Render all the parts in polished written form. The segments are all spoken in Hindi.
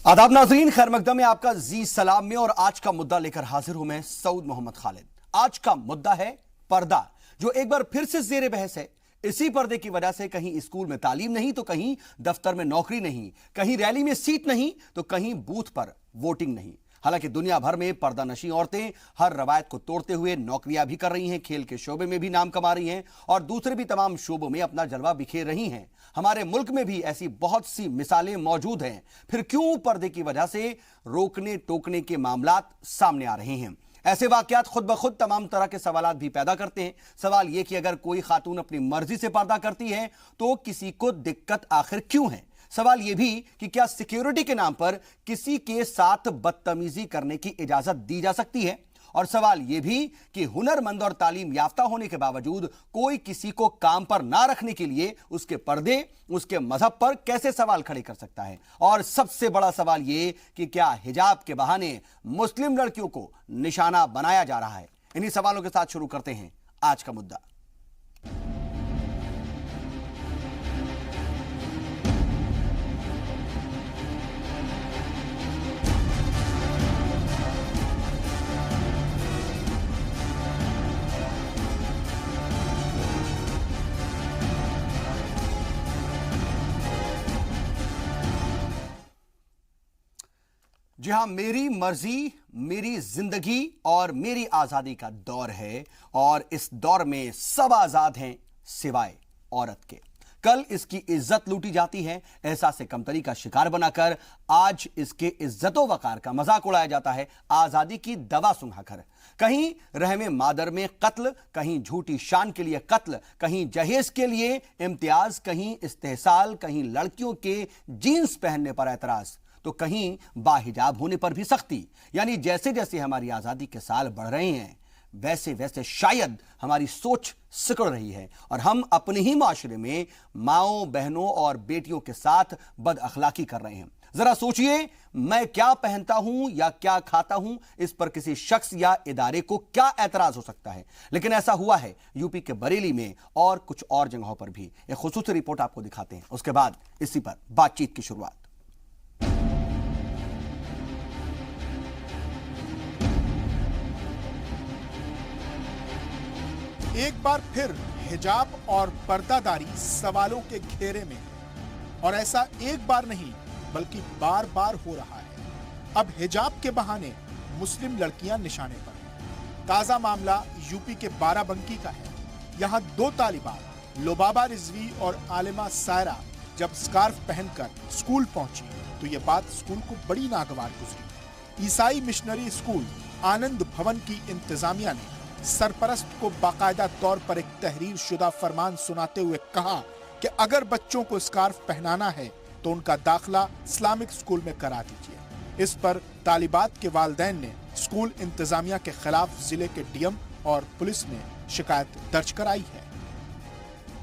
आदाब नाजरीन, खैर मकदम में आपका जी सलाम में। और आज का मुद्दा लेकर हाजिर हूं मैं सऊद मोहम्मद खालिद। आज का मुद्दा है पर्दा, जो एक बार फिर से जेर बहस है। इसी पर्दे की वजह से कहीं स्कूल में तालीम नहीं तो कहीं दफ्तर में नौकरी नहीं, कहीं रैली में सीट नहीं तो कहीं बूथ पर वोटिंग नहीं। हालांकि दुनिया भर में पर्दा नशी औरतें हर रवायत को तोड़ते हुए नौकरियां भी कर रही हैं, खेल के शोबे में भी नाम कमा रही हैं और दूसरे भी तमाम शोबों में अपना जलवा बिखेर रही हैं। हमारे मुल्क में भी ऐसी बहुत सी मिसालें मौजूद हैं। फिर क्यों पर्दे की वजह से रोकने टोकने के मामलात सामने आ रहे हैं? ऐसे वाकयात खुद ब खुद तमाम तरह के सवालात भी पैदा करते हैं। सवाल यह कि अगर कोई खातून अपनी मर्जी से पर्दा करती है तो किसी को दिक्कत आखिर क्यों है? सवाल यह भी कि क्या सिक्योरिटी के नाम पर किसी के साथ बदतमीजी करने की इजाजत दी जा सकती है? और सवाल यह भी कि हुनरमंद और तालीम याफ्ता होने के बावजूद कोई किसी को काम पर ना रखने के लिए उसके पर्दे, उसके मजहब पर कैसे सवाल खड़े कर सकता है? और सबसे बड़ा सवाल यह कि क्या हिजाब के बहाने मुस्लिम लड़कियों को निशाना बनाया जा रहा है? इन्हीं सवालों के साथ शुरू करते हैं आज का मुद्दा। जी हां, मेरी मर्जी, मेरी जिंदगी और मेरी आजादी का दौर है और इस दौर में सब आजाद हैं सिवाय औरत के। कल इसकी इज्जत लूटी जाती है, एहसास कमतरी का शिकार बनाकर। आज इसके इज्जतो वकार का मजाक उड़ाया जाता है आजादी की दवा सुंघाकर। कहीं रहमे मादर में कत्ल, कहीं झूठी शान के लिए कत्ल, कहीं जहेज के लिए इम्तियाज, कहीं इस्तेहसाल, कहीं लड़कियों के जीन्स पहनने पर एतराज, तो कहीं बाहिजाब होने पर भी सख्ती। यानी जैसे जैसे हमारी आजादी के साल बढ़ रहे हैं वैसे वैसे शायद हमारी सोच सिकुड़ रही है और हम अपने ही माशरे में माओं, बहनों और बेटियों के साथ बद अखलाकी कर रहे हैं। जरा सोचिए, मैं क्या पहनता हूं या क्या खाता हूं, इस पर किसी शख्स या इदारे को क्या एतराज हो सकता है? लेकिन ऐसा हुआ है यूपी के बरेली में और कुछ और जगहों पर भी। एक खुसूसी रिपोर्ट आपको दिखाते हैं, उसके बाद इसी पर बातचीत की शुरुआत। एक बार फिर हिजाब और पर्दादारी सवालों के घेरे में, और ऐसा एक बार नहीं बल्कि बार बार हो रहा है। अब हिजाब के बहाने मुस्लिम लड़कियां निशाने पर हैं। ताजा मामला यूपी के बाराबंकी का है। यहां दो तालिबात लोबाबा रिजवी और आलिमा सायरा जब स्कार्फ पहनकर स्कूल पहुंची तो यह बात स्कूल को बड़ी नागवार गुजरी। ईसाई मिशनरी स्कूल आनंद भवन की इंतजामिया ने सरपरस्त को बाकायदा तौर पर एक तहरीर शुदा फरमान सुनाते हुए कहा कि अगर बच्चों को स्कार्फ पहनाना है तो उनका दाखिला इस्लामिक स्कूल में करा दीजिए। इस पर तालिबात के वालिदैन ने स्कूल इंतजामिया के खिलाफ जिले के डीएम और पुलिस में शिकायत दर्ज कराई है।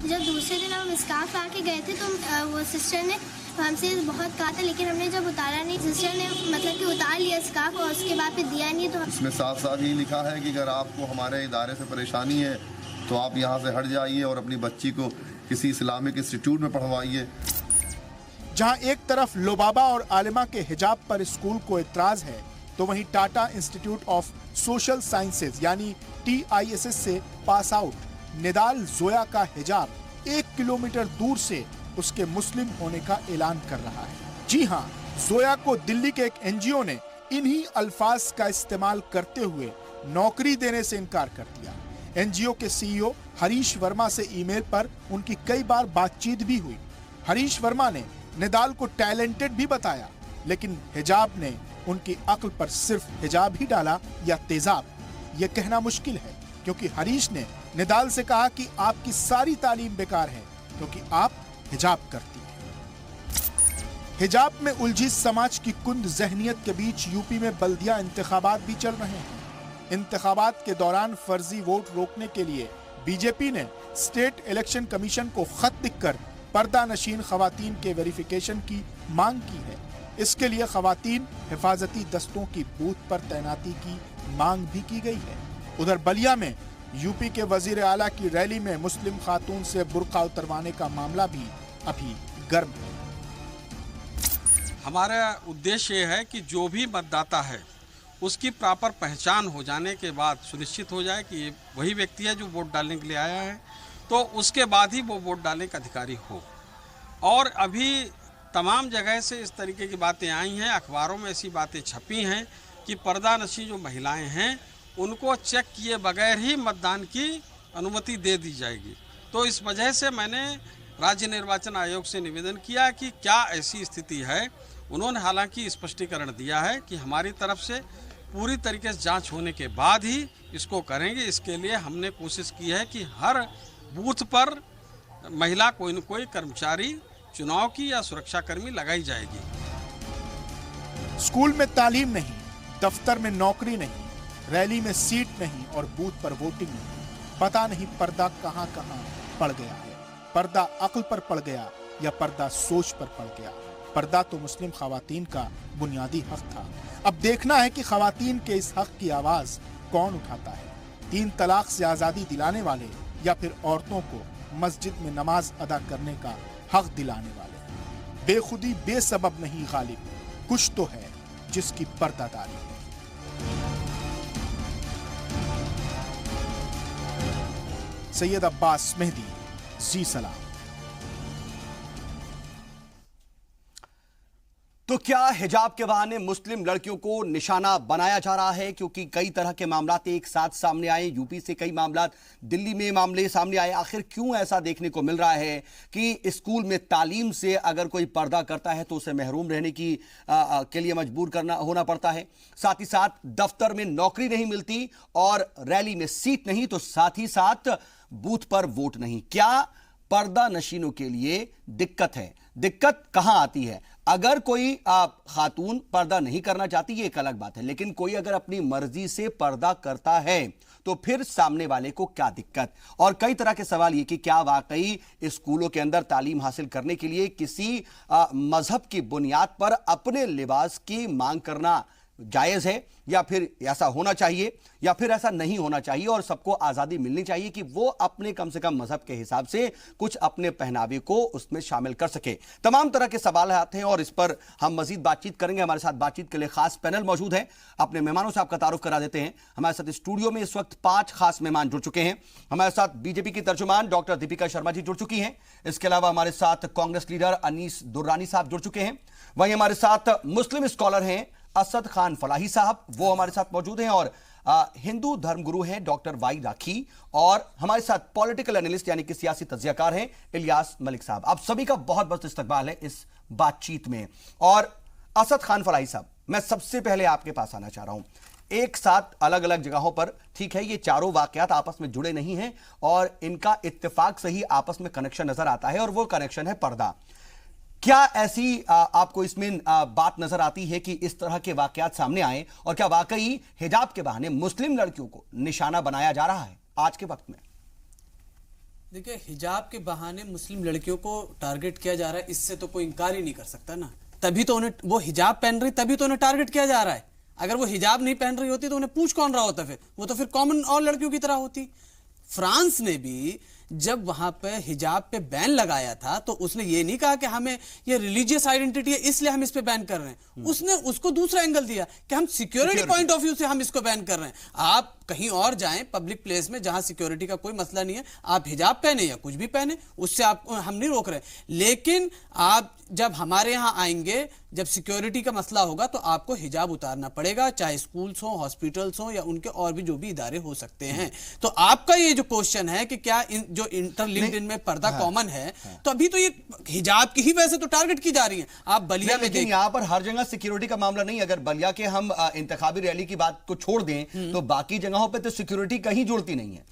जब दूसरे दिन हम स्कार्फ आके गए थे तो वो सिस्टर ने हमसे बहुत कहा था, लेकिन हमने जब उतारा नहीं, सिस्टर ने मतलब कि उतार लिया स्कार्फ और उसके बाद फिर दिया नहीं। तो इसमें साफ साफ ही लिखा है कि अगर आपको हमारे इदारे से परेशानी है तो आप यहाँ से हट जाइए और अपनी बच्ची को किसी इस्लामिक इंस्टीट्यूट में पढ़वाइए। जहाँ एक तरफ लोबाबा और आलिमा के हिजाब पर स्कूल को इतराज है तो वहीं Tata institute of social sciences यानी TISS से पास आउट निदाल जोया का हिजाब 1 किलोमीटर दूर से उसके मुस्लिम होने का ऐलान कर रहा है। जी हाँ, जोया को दिल्ली के एक NGO ने इन्हीं अल्फाज का इस्तेमाल करते हुए नौकरी देने से इनकार कर दिया। NGO के CEO हरीश वर्मा से ईमेल पर उनकी कई बार बातचीत भी हुई। हरीश वर्मा ने निदाल को टैलेंटेड भी बताया, लेकिन हिजाब ने उनकी अक्ल पर सिर्फ हिजाब ही डाला या तेजाब, यह कहना मुश्किल है, क्योंकि हरीश ने निदाल से कहा कि आपकी सारी तालीम बेकार है क्योंकि आप हिजाब करती है। हिजाब में उलझी समाज की कुंद जहनियत के बीच यूपी में बल्दिया इंतखाबात भी चल रहे हैं। इंतखाबात के दौरान फर्जी वोट रोकने के लिए बीजेपी ने स्टेट इलेक्शन कमीशन को खत लिखकर पर्दा नशीन खवातीन के वेरिफिकेशन की मांग की है। इसके लिए खवातीन हिफाजती दस्तों की बूथ पर तैनाती की मांग भी की गई है। उधर बलिया में यूपी के वजीर आला की रैली में मुस्लिम खातून से बुर्का उतरवाने का मामला भी अभी गर्म है। हमारा उद्देश्य ये है कि जो भी मतदाता है उसकी प्रॉपर पहचान हो जाने के बाद सुनिश्चित हो जाए कि ये वही व्यक्ति है जो वोट डालने के लिए आया है, तो उसके बाद ही वो वोट डालने का अधिकारी हो। और अभी तमाम जगह से इस तरीके की बातें आई हैं, अखबारों में ऐसी बातें छपी हैं कि पर्दानशी जो महिलाएं हैं उनको चेक किए बगैर ही मतदान की अनुमति दे दी जाएगी। तो इस वजह से मैंने राज्य निर्वाचन आयोग से निवेदन किया कि क्या ऐसी स्थिति है। उन्होंने हालांकि स्पष्टीकरण दिया है कि हमारी तरफ से पूरी तरीके से जांच होने के बाद ही इसको करेंगे। इसके लिए हमने कोशिश की है कि हर बूथ पर महिला कोई न कोई कर्मचारी चुनाव की या सुरक्षाकर्मी लगाई जाएगी। स्कूल में तालीम नहीं, दफ्तर में नौकरी नहीं, रैली में सीट नहीं और बूथ पर वोटिंग नहीं, पता नहीं पर्दा कहां कहां पड़ गया है। पर्दा अक्ल पर पड़ गया या पर्दा सोच पर पड़ गया। पर्दा तो मुस्लिम खवातीन का बुनियादी हक था। अब देखना है कि खवातीन के इस हक की आवाज कौन उठाता है। 3 तलाक से आजादी दिलाने वाले या फिर औरतों को मस्जिद में नमाज अदा करने का हक दिलाने वाले। बेखुदी बेसबब नहीं गालिब, कुछ तो है जिसकी पर्दादारी है। सैयद अब्बास मेहदी, जी सलाम। तो क्या हिजाब के बहाने मुस्लिम लड़कियों को निशाना बनाया जा रहा है? क्योंकि कई तरह के मामलात एक साथ सामने आए, यूपी से कई मामलात, दिल्ली में मामले सामने आए। आखिर क्यों ऐसा देखने को मिल रहा है कि स्कूल में तालीम से अगर कोई पर्दा करता है तो उसे महरूम रहने की के लिए मजबूर होना पड़ता है। साथ ही साथ दफ्तर में नौकरी नहीं मिलती और रैली में सीट नहीं, तो साथ ही साथ बूथ पर वोट नहीं। क्या पर्दा नशीनों के लिए दिक्कत है? दिक्कत कहां आती है? अगर कोई खातून पर्दा नहीं करना चाहती, ये एक अलग बात है, लेकिन कोई अगर अपनी मर्जी से पर्दा करता है तो फिर सामने वाले को क्या दिक्कत? और कई तरह के सवाल ये कि क्या वाकई स्कूलों के अंदर तालीम हासिल करने के लिए किसी मजहब की बुनियाद पर अपने लिबास की मांग करना जायज है, या फिर ऐसा होना चाहिए या फिर ऐसा नहीं होना चाहिए और सबको आजादी मिलनी चाहिए कि वो अपने कम से कम मजहब के हिसाब से कुछ अपने पहनावे को उसमें शामिल कर सके। तमाम तरह के सवाल आते हैं और इस पर हम मजीद बातचीत करेंगे। हमारे साथ बातचीत के लिए खास पैनल मौजूद है। अपने मेहमानों से आपका तारुफ करा देते हैं। हमारे साथ स्टूडियो में इस वक्त 5 खास मेहमान जुड़ चुके हैं। हमारे साथ बीजेपी की तर्जुमान डॉक्टर दीपिका शर्मा जी जुड़ चुकी हैं। इसके अलावा हमारे साथ कांग्रेस लीडर अनीस दुर्रानी साहब जुड़ चुके हैं। वहीं हमारे साथ मुस्लिम स्कॉलर हैं असद खान फलाही साहब, वो हमारे साथ मौजूद हैं। और हिंदू धर्मगुरु हैं डॉक्टर वाई राखी। और हमारे साथ पॉलिटिकल एनालिस्ट यानी कि सियासी तज्जियाकार हैं इलियास मलिक साहब। आप सभी का बहुत बहुत इस्तकबाल है इस बातचीत में। और असद खान फलाही साहब, मैं सबसे पहले आपके पास आना चाह रहा हूं। एक साथ अलग अलग जगहों पर, ठीक है, ये चारों वाकयात आपस में जुड़े नहीं हैं और इनका इत्तेफाक से ही आपस में कनेक्शन नजर आता है और वो कनेक्शन है पर्दा। क्या ऐसी आपको इसमें बात नजर आती है कि इस तरह के वाकयात सामने आए और क्या वाकई हिजाब के बहाने मुस्लिम लड़कियों को निशाना बनाया जा रहा है आज के वक्त में? देखिए, हिजाब के बहाने मुस्लिम लड़कियों को टारगेट किया जा रहा है, इससे तो कोई इंकार ही नहीं कर सकता ना। तभी तो उन्हें, वो हिजाब पहन रही तभी तो उन्हें टारगेट किया जा रहा है। अगर वो हिजाब नहीं पहन रही होती तो उन्हें पूछ कौन रहा होता? फिर वो तो फिर कॉमन और लड़कियों की तरह होती। फ्रांस ने भी जब वहां पे हिजाब पे बैन लगाया था तो उसने ये नहीं कहा कि हमें ये रिलीजियस आइडेंटिटी है इसलिए हम इस पे बैन कर रहे हैं। उसने उसको दूसरा एंगल दिया कि हम सिक्योरिटी पॉइंट ऑफ व्यू से हम इसको बैन कर रहे हैं। आप कहीं और जाएं पब्लिक प्लेस में जहां सिक्योरिटी का कोई मसला नहीं है, आप हिजाब पहने या कुछ भी पहने, उससे आप हम नहीं रोक रहे, लेकिन आप जब हमारे यहां आएंगे, जब सिक्योरिटी का मसला होगा तो आपको हिजाब उतारना पड़ेगा, चाहे स्कूल्स हो, हॉस्पिटल्स हो या उनके और भी जो भी इदारे हो सकते हैं। तो आपका ये जो क्वेश्चन है कि क्या जो इंटरलिंक्ड इनमें पर्दा कॉमन है, तो अभी तो ये हिजाब की ही वजह से तो टारगेट की जा रही है। आप बलिया में लेकिन यहाँ पर हर जगह सिक्योरिटी का मामला नहीं। अगर बलिया के हम इंतखाबी रैली की बात को छोड़ दें तो बाकी जगहों पे तो सिक्योरिटी कहीं जुड़ती नहीं है।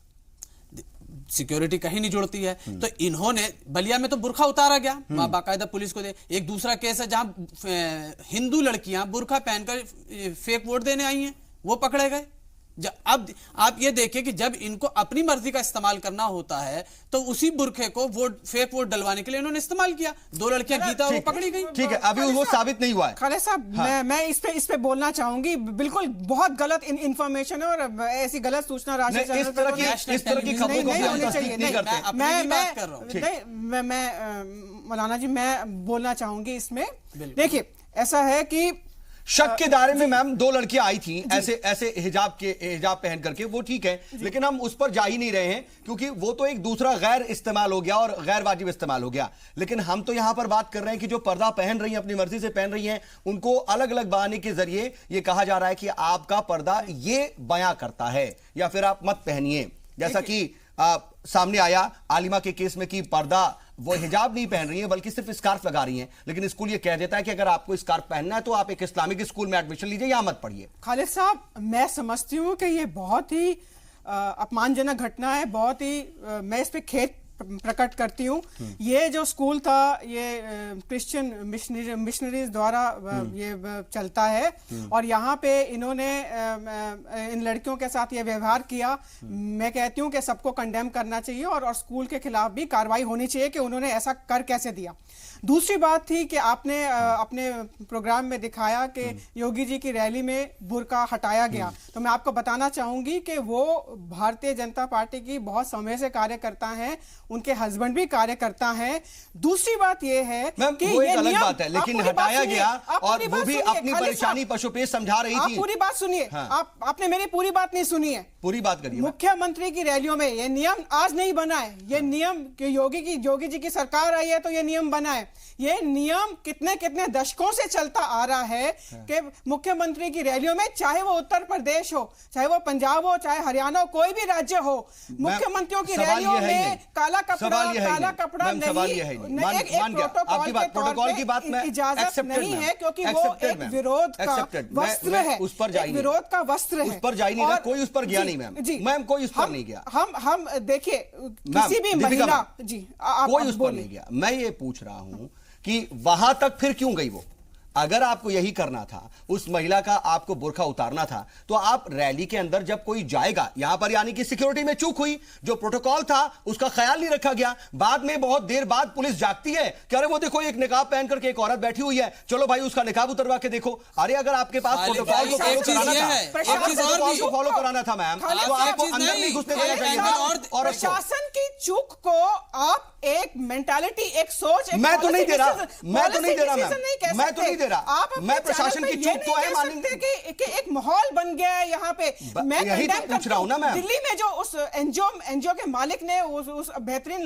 सिक्योरिटी कहीं नहीं जुड़ती है। तो इन्होंने बलिया में तो बुरखा उतारा गया, बाकायदा पुलिस को दे। एक दूसरा केस है जहां हिंदू लड़कियां बुरखा पहनकर फेक वोट देने आई हैं, वो पकड़े गए। अब आप ये देखिए कि जब इनको अपनी मर्जी का इस्तेमाल करना होता है तो उसी बुरखे को फेक वोट डलवाने के लिए इन्होंने इस्तेमाल किया। 2 लड़कियां गीता वो पकड़ी गई। ठीक है, अभी वो साबित नहीं हुआ है। खालिद साहब, मैं इस पे बोलना चाहूंगी, बिल्कुल बहुत गलत इन्फॉर्मेशन है और ऐसी गलत सूचना राशि इस तरह की खबरों को नहीं होनी चाहिए। मैं मौलाना जी, मैं बोलना चाहूंगी इसमें। देखिए, ऐसा है कि शक के दायरे में मैम 2 लड़कियां आई थी ऐसे हिजाब पहन करके, वो ठीक है, लेकिन हम उस पर जा ही नहीं रहे हैं क्योंकि वो तो एक दूसरा गैर इस्तेमाल हो गया और गैर वाजिब इस्तेमाल हो गया। लेकिन हम तो यहां पर बात कर रहे हैं कि जो पर्दा पहन रही हैं, अपनी मर्जी से पहन रही हैं, उनको अलग अलग बहाने के जरिए ये कहा जा रहा है कि आपका पर्दा ये बयां करता है या फिर आप मत पहनिए। जैसा कि सामने आया आलिमा के केस में कि पर्दा वो हिजाब नहीं पहन रही है बल्कि सिर्फ स्कार्फ लगा रही हैं, लेकिन स्कूल ये कह देता है कि अगर आपको स्कार्फ पहनना है तो आप एक इस्लामिक स्कूल में एडमिशन लीजिए या मत पढ़िए। खालिद साहब, मैं समझती हूँ कि ये बहुत ही अपमानजनक घटना है, बहुत ही मैं इस पे खेद प्रकट करती हूँ। ये जो स्कूल था ये क्रिश्चियन मिशनरीज द्वारा ये चलता है और यहाँ पे इन्होंने इन लड़कियों के साथ ये व्यवहार किया। मैं कहती हूँ कि सबको कंडेम करना चाहिए और स्कूल के खिलाफ भी कार्रवाई होनी चाहिए कि उन्होंने ऐसा कर कैसे दिया। दूसरी बात थी कि आपने अपने प्रोग्राम में दिखाया कि योगी जी की रैली में बुर्का हटाया गया, तो मैं आपको बताना चाहूंगी कि वो भारतीय जनता पार्टी की बहुत समय से कार्यकर्ता हैं, उनके हस्बैंड भी कार्यकर्ता हैं। दूसरी बात ये है कि वो एक अलग बात है, लेकिन हटाया गया और वो भी अपनी परेशानी पशुपेश समझा रही थी। पूरी बात सुनिए। आपने मेरी पूरी बात नहीं सुनी है। पूरी बात करिए। मुख्यमंत्री की रैलियों में ये नियम आज नहीं बना है, ये नियम योगी जी की सरकार आई है तो ये नियम बना है। ये नियम कितने कितने दशकों से चलता आ रहा है कि मुख्यमंत्री की रैलियों में, चाहे वो उत्तर प्रदेश हो, चाहे वो पंजाब हो, चाहे हरियाणा हो, कोई भी राज्य हो, मुख्यमंत्रियों की रैलियों में काला कपड़ा नहीं, प्रोटोकॉल की बात में इजाजत नहीं है क्योंकि वो एक विरोध का वस्त्र है, उस पर जाइए, विरोध का वस्त्र है, उस पर जा ही नहीं रहा, कोई उस पर गया नहीं मैम जी, मैम कोई उस पर नहीं गया। हम देखिए किसी भी महिला जी कोई उस पर नहीं गया। मैं ये पूछ रहा हूं कि वहां तक फिर क्यों गई वो? अगर आपको यही करना था, उस महिला का आपको बुर्का उतारना था, तो आप रैली के अंदर जब कोई जाएगा, यहां पर यानी कि सिक्योरिटी में चूक हुई, जो प्रोटोकॉल था उसका ख्याल नहीं रखा गया। बाद में बहुत देर बाद पुलिस जागती है कि अरे वो देखो एक निकाब पहन करके एक औरत बैठी हुई है, चलो भाई उसका निकाब उतरवा के देखो। अरे अगर आपके पास प्रोटोकॉल को फॉलो कराना था मैम, तो आपको अंदर नहीं घुसने देना चाहिए। और प्रशासन की चूक को आप एक मेंटालिटी, एक सोच, मैं तो नहीं दे रहा मैम, मैं तो नहीं दे रहा। आप मैं प्रशासन की चूक तो है मानेंगे कि एक माहौल बन गया है यहाँ पे। मैं यही तो पूछ रहा हूं ना मैम। दिल्ली में जो उस एनजीओ के मालिक ने उस बेहतरीन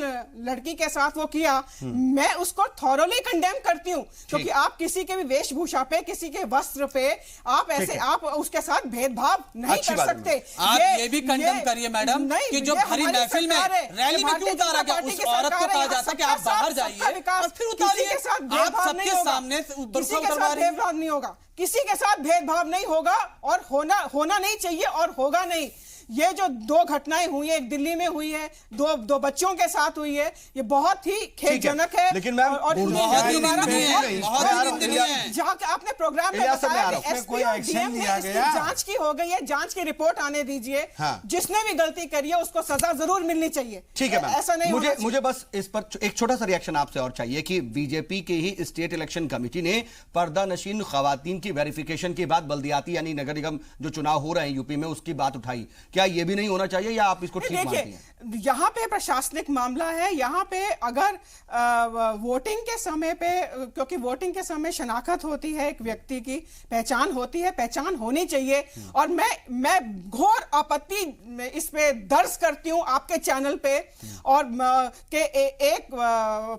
लड़की के साथ वो किया, मैं उसको थॉरोली कंडेम करती हूँ क्योंकि आप किसी के भी वेशभूषा पे, किसी के वस्त्र पे आप ऐसे आप उसके साथ भेदभाव नहीं कर सकते। आप ये भी कंडेम करिए मैडम कि जो भरी महफिल में रैली में क्यों उतारा गया, उस औरत को कहा जाता कि आप बाहर जाइए और फिर उतारिए। आप सबके सामने किसी के साथ भेदभाव नहीं होगा, किसी के साथ भेदभाव नहीं होगा और होना नहीं चाहिए और होगा नहीं। ये जो 2 घटनाएं हुई है, एक दिल्ली में हुई है, दो बच्चों के साथ हुई है, ये बहुत ही खेदजनक है। लेकिन मैम जहाँ आपने प्रोग्राम में जांच की हो गई है, जांच की रिपोर्ट आने दीजिए। जिसने भी गलती करी है उसको सजा जरूर मिलनी चाहिए। ठीक है मैम, ऐसा नहीं मुझे बस इस पर एक छोटा सा रिएक्शन आपसे और चाहिए कि बीजेपी के ही स्टेट इलेक्शन कमेटी ने पर्दा नशीन खवातीन की वेरिफिकेशन के बाद बल्दियाती यानी नगर निगम जो चुनाव हो रहे हैं यूपी में, उसकी बात उठाई। क्या ये भी नहीं होना चाहिए या आप इसको ठीक मानती हैं? यहाँ पे प्रशासनिक मामला है। यहाँ पे अगर वोटिंग के समय पे, क्योंकि वोटिंग के समय शनाख्त होती है, एक व्यक्ति की पहचान होती है, पहचान होनी चाहिए। और मैं घोर आपत्ति इस पे दर्ज करती हूँ आपके चैनल पे और के एक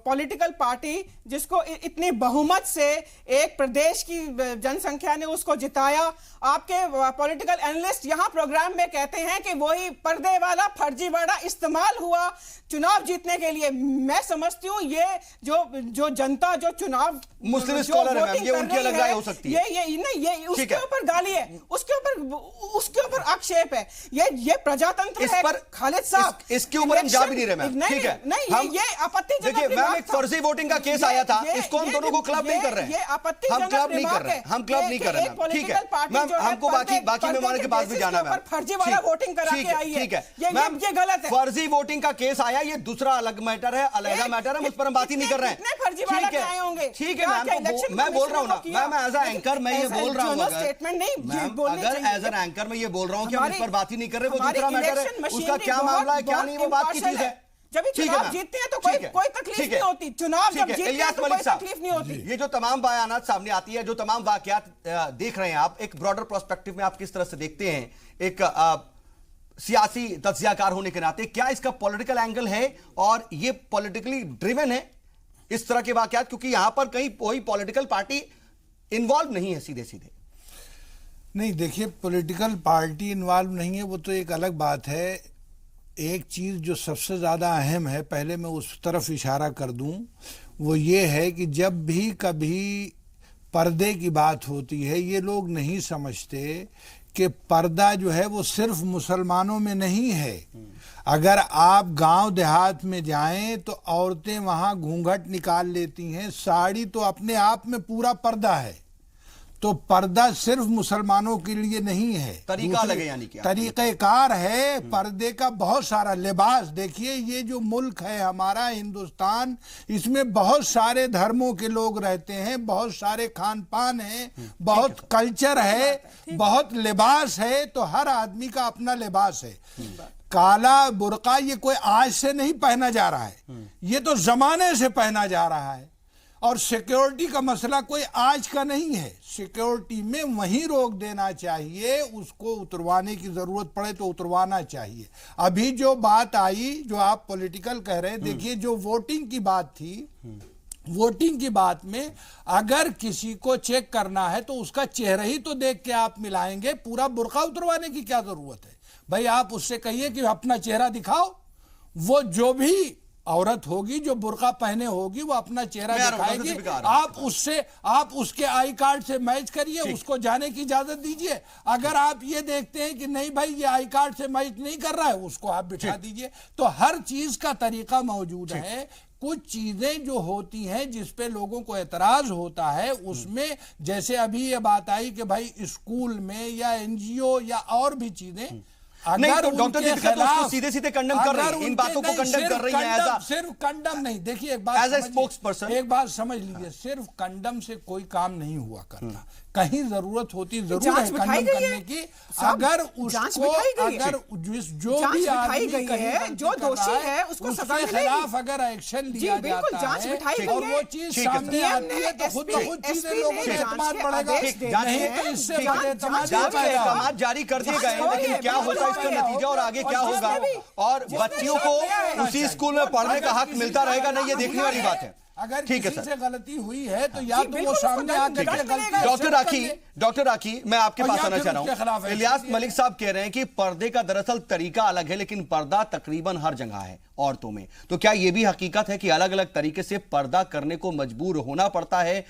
पॉलिटिकल पार्टी जिसको इतनी बहुमत से एक प्रदेश की जनसंख्या ने उसको जिताया, आपके पॉलिटिकल एनालिस्ट यहाँ प्रोग्राम में कहते हैं कि वही पर्दे वाला फर्जीवाड़ा इस्तेमाल हुआ चुनाव जीतने के लिए। मैं समझती हूँ ये जो जनता जो चुनाव मुस्लिम स्कॉलर है मैम, ये उनकी अलग राय हो सकती है। ये उसके ऊपर गाली है, उसके ऊपर आक्षेप है। ये प्रजातंत्र है खालिद साहब, इसके ऊपर हम जा भी नहीं रहे मैम। ठीक है, नहीं ये आपत्तिजनक। देखिए मैम, एक फर्जी वोटिंग का केस आया था, इसको हम दोनों को क्लब नहीं कर रहे हैं। हम क्लब नहीं कर रहे हैं, हम क्लब नहीं कर रहे हैं। ठीक है मैम, हमको बाकी मेहमानों के पास भी जाना है। फर्जी वाला वोटिंग करा के आई है। ठीक है मैम, ये गलत है। फर्जी वोटिंग का केस आया, ये दूसरा अलग मैटर है, अलग मैटर है, उस पर हम बात ही नहीं कर रहे हैं। ठीक है मैम, मैं बोल रहा हूँ ना मैम, एज ए एंकर मैं ये बोल रहा हूँ, अगर एज एन एंकर मैं ये बोल रहा हूँ कि हम इस पर बात ही नहीं कर रहे, वो दूसरा मैटर है, उसका क्या मामला है क्या नहीं, वो बात की चीज है। जब ठीक है चुनाव मैम, जीतते हैं तो ठीक है, कोई तकलीफ ठीक है, नहीं होती, चुनाव ठीक जब है, जीतते हैं इलियास तो मलिक कोई साहब, तकलीफ नहीं होती। ये जो तमाम बयानात सामने आती है, जो तमाम वाकयात देख रहे हैं आप, एक ब्रॉडर पर्सपेक्टिव में आप किस तरह से देखते हैं, एक सियासी तज्जियाकार होने के नाते, क्या इसका पॉलिटिकल एंगल है और ये पॉलिटिकली ड्रिवन है इस तरह के वाकयात, क्योंकि यहां पर कहीं कोई पॉलिटिकल पार्टी इन्वॉल्व नहीं है सीधे सीधे? नहीं, देखिए, पॉलिटिकल पार्टी इन्वॉल्व नहीं है वो तो एक अलग बात है। एक चीज़ जो सबसे ज़्यादा अहम है, पहले मैं उस तरफ इशारा कर दूं, वो ये है कि जब भी कभी पर्दे की बात होती है, ये लोग नहीं समझते कि पर्दा जो है वो सिर्फ मुसलमानों में नहीं है। अगर आप गांव देहात में जाएं तो औरतें वहां घूंघट निकाल लेती हैं, साड़ी तो अपने आप में पूरा पर्दा है। तो पर्दा सिर्फ मुसलमानों के लिए नहीं है, तरीका अलग है, यानी कि तरीक़ेकार है पर्दे का। बहुत सारा लिबास, देखिए ये जो मुल्क है हमारा हिंदुस्तान, इसमें बहुत सारे धर्मों के लोग रहते हैं, बहुत सारे खान पान है, बहुत कल्चर है, बहुत लिबास है, तो हर आदमी का अपना लिबास है। काला बुर्का ये कोई आज से नहीं पहना जा रहा है, ये तो जमाने से पहना जा रहा है। और सिक्योरिटी का मसला कोई आज का नहीं है, सिक्योरिटी में वहीं रोक देना चाहिए, उसको उतरवाने की जरूरत पड़े तो उतरवाना चाहिए। अभी जो बात आई, जो आप पॉलिटिकल कह रहे हैं, देखिए जो वोटिंग की बात थी, वोटिंग की बात में अगर किसी को चेक करना है तो उसका चेहरा ही तो देख के आप मिलाएंगे, पूरा बुर्का उतरवाने की क्या जरूरत है? भाई आप उससे कहिए कि अपना चेहरा दिखाओ, वो जो भी औरत होगी जो बुर्का पहने होगी वो अपना चेहरा दिखाएगी, आप उसके आई कार्ड से मैच करिए, उसको जाने की इजाजत दीजिए। अगर आप ये देखते हैं कि नहीं भाई ये आई कार्ड से मैच नहीं कर रहा है, उसको आप बिठा दीजिए। तो हर चीज का तरीका मौजूद है। कुछ चीजें जो होती हैं जिस पे लोगों को एतराज होता है, उसमें जैसे अभी ये बात आई कि भाई स्कूल में या एनजीओ या और भी चीजें, नहीं तो डॉक्टर दीपिका तो उसको सीधे सीधे कंडेम कर रही है, इन बातों को कंडेम कर रही है। सिर्फ कंडम नहीं, देखिए एक बात, एज ए स्पोक्सपर्सन एक बात समझ लीजिए, सिर्फ कंडम से कोई काम नहीं हुआ करता, कहीं जरूरत होती जरूर है कंडम करने की। अगर उसको अगर जो भी आदमी कहीं जो दोषी है उसको उसके खिलाफ अगर एक्शन लिया जाता है और वो चीज सामने आती है तो खुद ब खुद चीजें लोगों में एतमाद बढ़ेगा, नहीं तो इससे एतमाद जारी कर दिए गए, लेकिन क्या होता है इसका नतीजा और आगे क्या होगा, और बच्चियों को उसी स्कूल में पढ़ने का हक मिलता रहेगा नहीं, ये देखने वाली बात है। अगर किसी से गलती हुई है तो या तो वो सामने आकर डॉक्टर राखी मैं आपके पास आना चाह रहा हूं। इलियास मलिक साहब कह रहे हैं कि पर्दे का दरअसल तरीका अलग है, लेकिन पर्दा तकरीबन हर जगह है औरतों में। तो क्या यह भी हकीकत है कि अलग अलग तरीके से पर्दा करने को मजबूर होना पड़ता है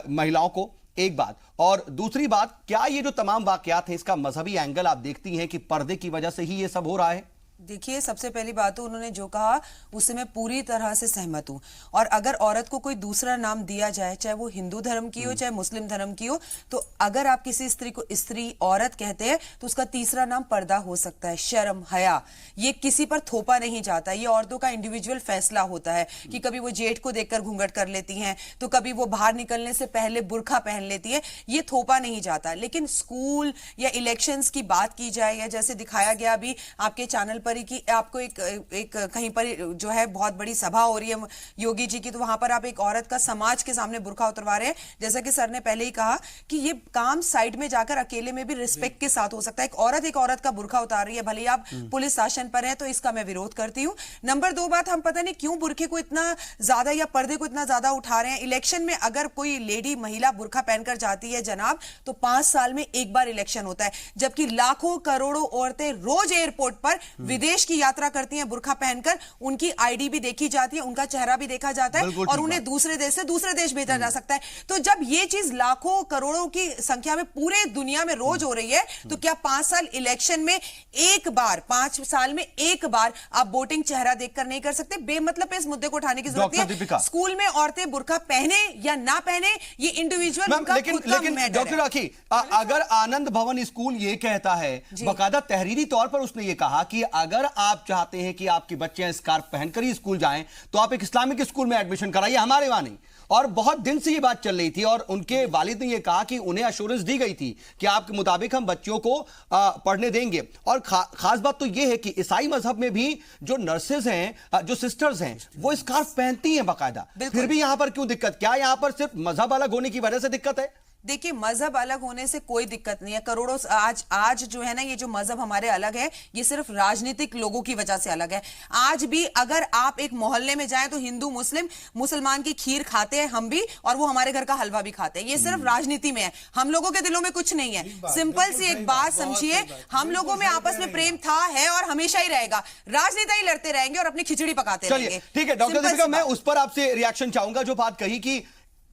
महिलाओं को? एक बात, और दूसरी बात, क्या ये जो तमाम वाकयात है इसका मजहबी एंगल आप देखती हैं कि पर्दे की वजह से ही ये सब हो रहा है? देखिए, सबसे पहली बात तो उन्होंने जो कहा उससे मैं पूरी तरह से सहमत हूँ। और अगर औरत को कोई दूसरा नाम दिया जाए, चाहे वो हिंदू धर्म की हो चाहे मुस्लिम धर्म की हो, तो अगर आप किसी स्त्री को स्त्री औरत कहते हैं तो उसका तीसरा नाम पर्दा हो सकता है। शर्म, हया, ये किसी पर थोपा नहीं जाता, ये औरतों का इंडिविजुअल फैसला होता है कि कभी वो जेठ को देखकर घूंघट कर लेती हैं, तो कभी वो बाहर निकलने से पहले बुर्का पहन लेती है, ये थोपा नहीं जाता। लेकिन स्कूल या इलेक्शंस की बात की जाए, या जैसे दिखाया गया अभी आपके चैनल कि आपको एक कहीं पर जो है बहुत बड़ी सभा हो रही है योगी जी की, तो वहां पर आप एक औरत का समाज के सामने बुर्का उतरवा रहे हैं। जैसा कि सर ने पहले ही कहा कि ये काम साइड में जाकर अकेले में भी रिस्पेक्ट के साथ हो सकता है। एक औरत का बुर्का उतार रही है, भले आप पुलिस शासन पर है, तो इसका मैं विरोध करती हूँ। नंबर 2 बात, हम पता नहीं क्यों बुर्के को इतना ज्यादा या पर्दे को इतना ज्यादा उठा रहे हैं। इलेक्शन में अगर कोई लेडी महिला बुर्का पहनकर जाती है जनाब, तो 5 साल में एक बार इलेक्शन होता है, जबकि लाखों करोड़ों औरतें रोज एयरपोर्ट पर विदेश की यात्रा करती हैं बुर्का पहनकर, उनकी आईडी भी देखी जाती है, उनका चेहरा भी देखा जाता है, और उन्हें दूसरे देश से दूसरे देश भेजा जा सकता है। तो जब ये चीज लाखों करोड़ों की संख्या में पूरे दुनिया में रोज हो रही है, तो क्या 5 साल इलेक्शन में एक बार, 5 साल में एक बार आप वोटिंग चेहरा देखकर नहीं कर सकते? बेमतलब पे इस मुद्दे को उठाने की जरूरत है। स्कूल में औरतें बुर्का पहने या ना पहने, ये इंडिविजुअल उनका खुद का मैटर है। डॉक्टर राखी, अगर आनंद भवन स्कूल ये कहता है, बाकायदा तहरीरी तौर पर उसने ये कहा कि अगर आप चाहते हैं कि आपकी बच्चियां स्कार्फ पहनकर ही स्कूल जाएं, तो आप एक इस्लामिक स्कूल में एडमिशन कराइए, हमारे वहां नहीं। और बहुत दिन से ये बात चल रही थी और उनके वालिद ने ये कहा कि उन्हें अश्योरेंस दी गई थी कि आपके मुताबिक हम बच्चों को पढ़ने देंगे। और खास बात तो ये है कि ईसाई मजहब में भी जो नर्सेज हैं, जो सिस्टर्स हैं, वो स्कार्फ पहनती हैं बाकायदा। फिर भी यहां पर क्यों दिक्कत? क्या यहां पर सिर्फ मजहब अलग होने की वजह से दिक्कत है? देखिए, मजहब अलग होने से कोई दिक्कत नहीं है। करोड़ों आज जो है ना, ये जो मजहब हमारे अलग है, ये सिर्फ राजनीतिक लोगों की वजह से अलग है। आज भी अगर आप एक मोहल्ले में जाएं तो हिंदू मुसलमान की खीर खाते हैं हम भी, और वो हमारे घर का हलवा भी खाते हैं। ये सिर्फ राजनीति में है, हम लोगों के दिलों में कुछ नहीं है। सिंपल सी एक बात समझिए, हम लोगों में आपस में प्रेम था, है और हमेशा ही रहेगा। राजनेता ही लड़ते रहेंगे और अपनी खिचड़ी पकाते रहेंगे। ठीक है डॉक्टर दीपिका, मैं उस पर आपसे रिएक्शन चाहूंगा जो बात कही कि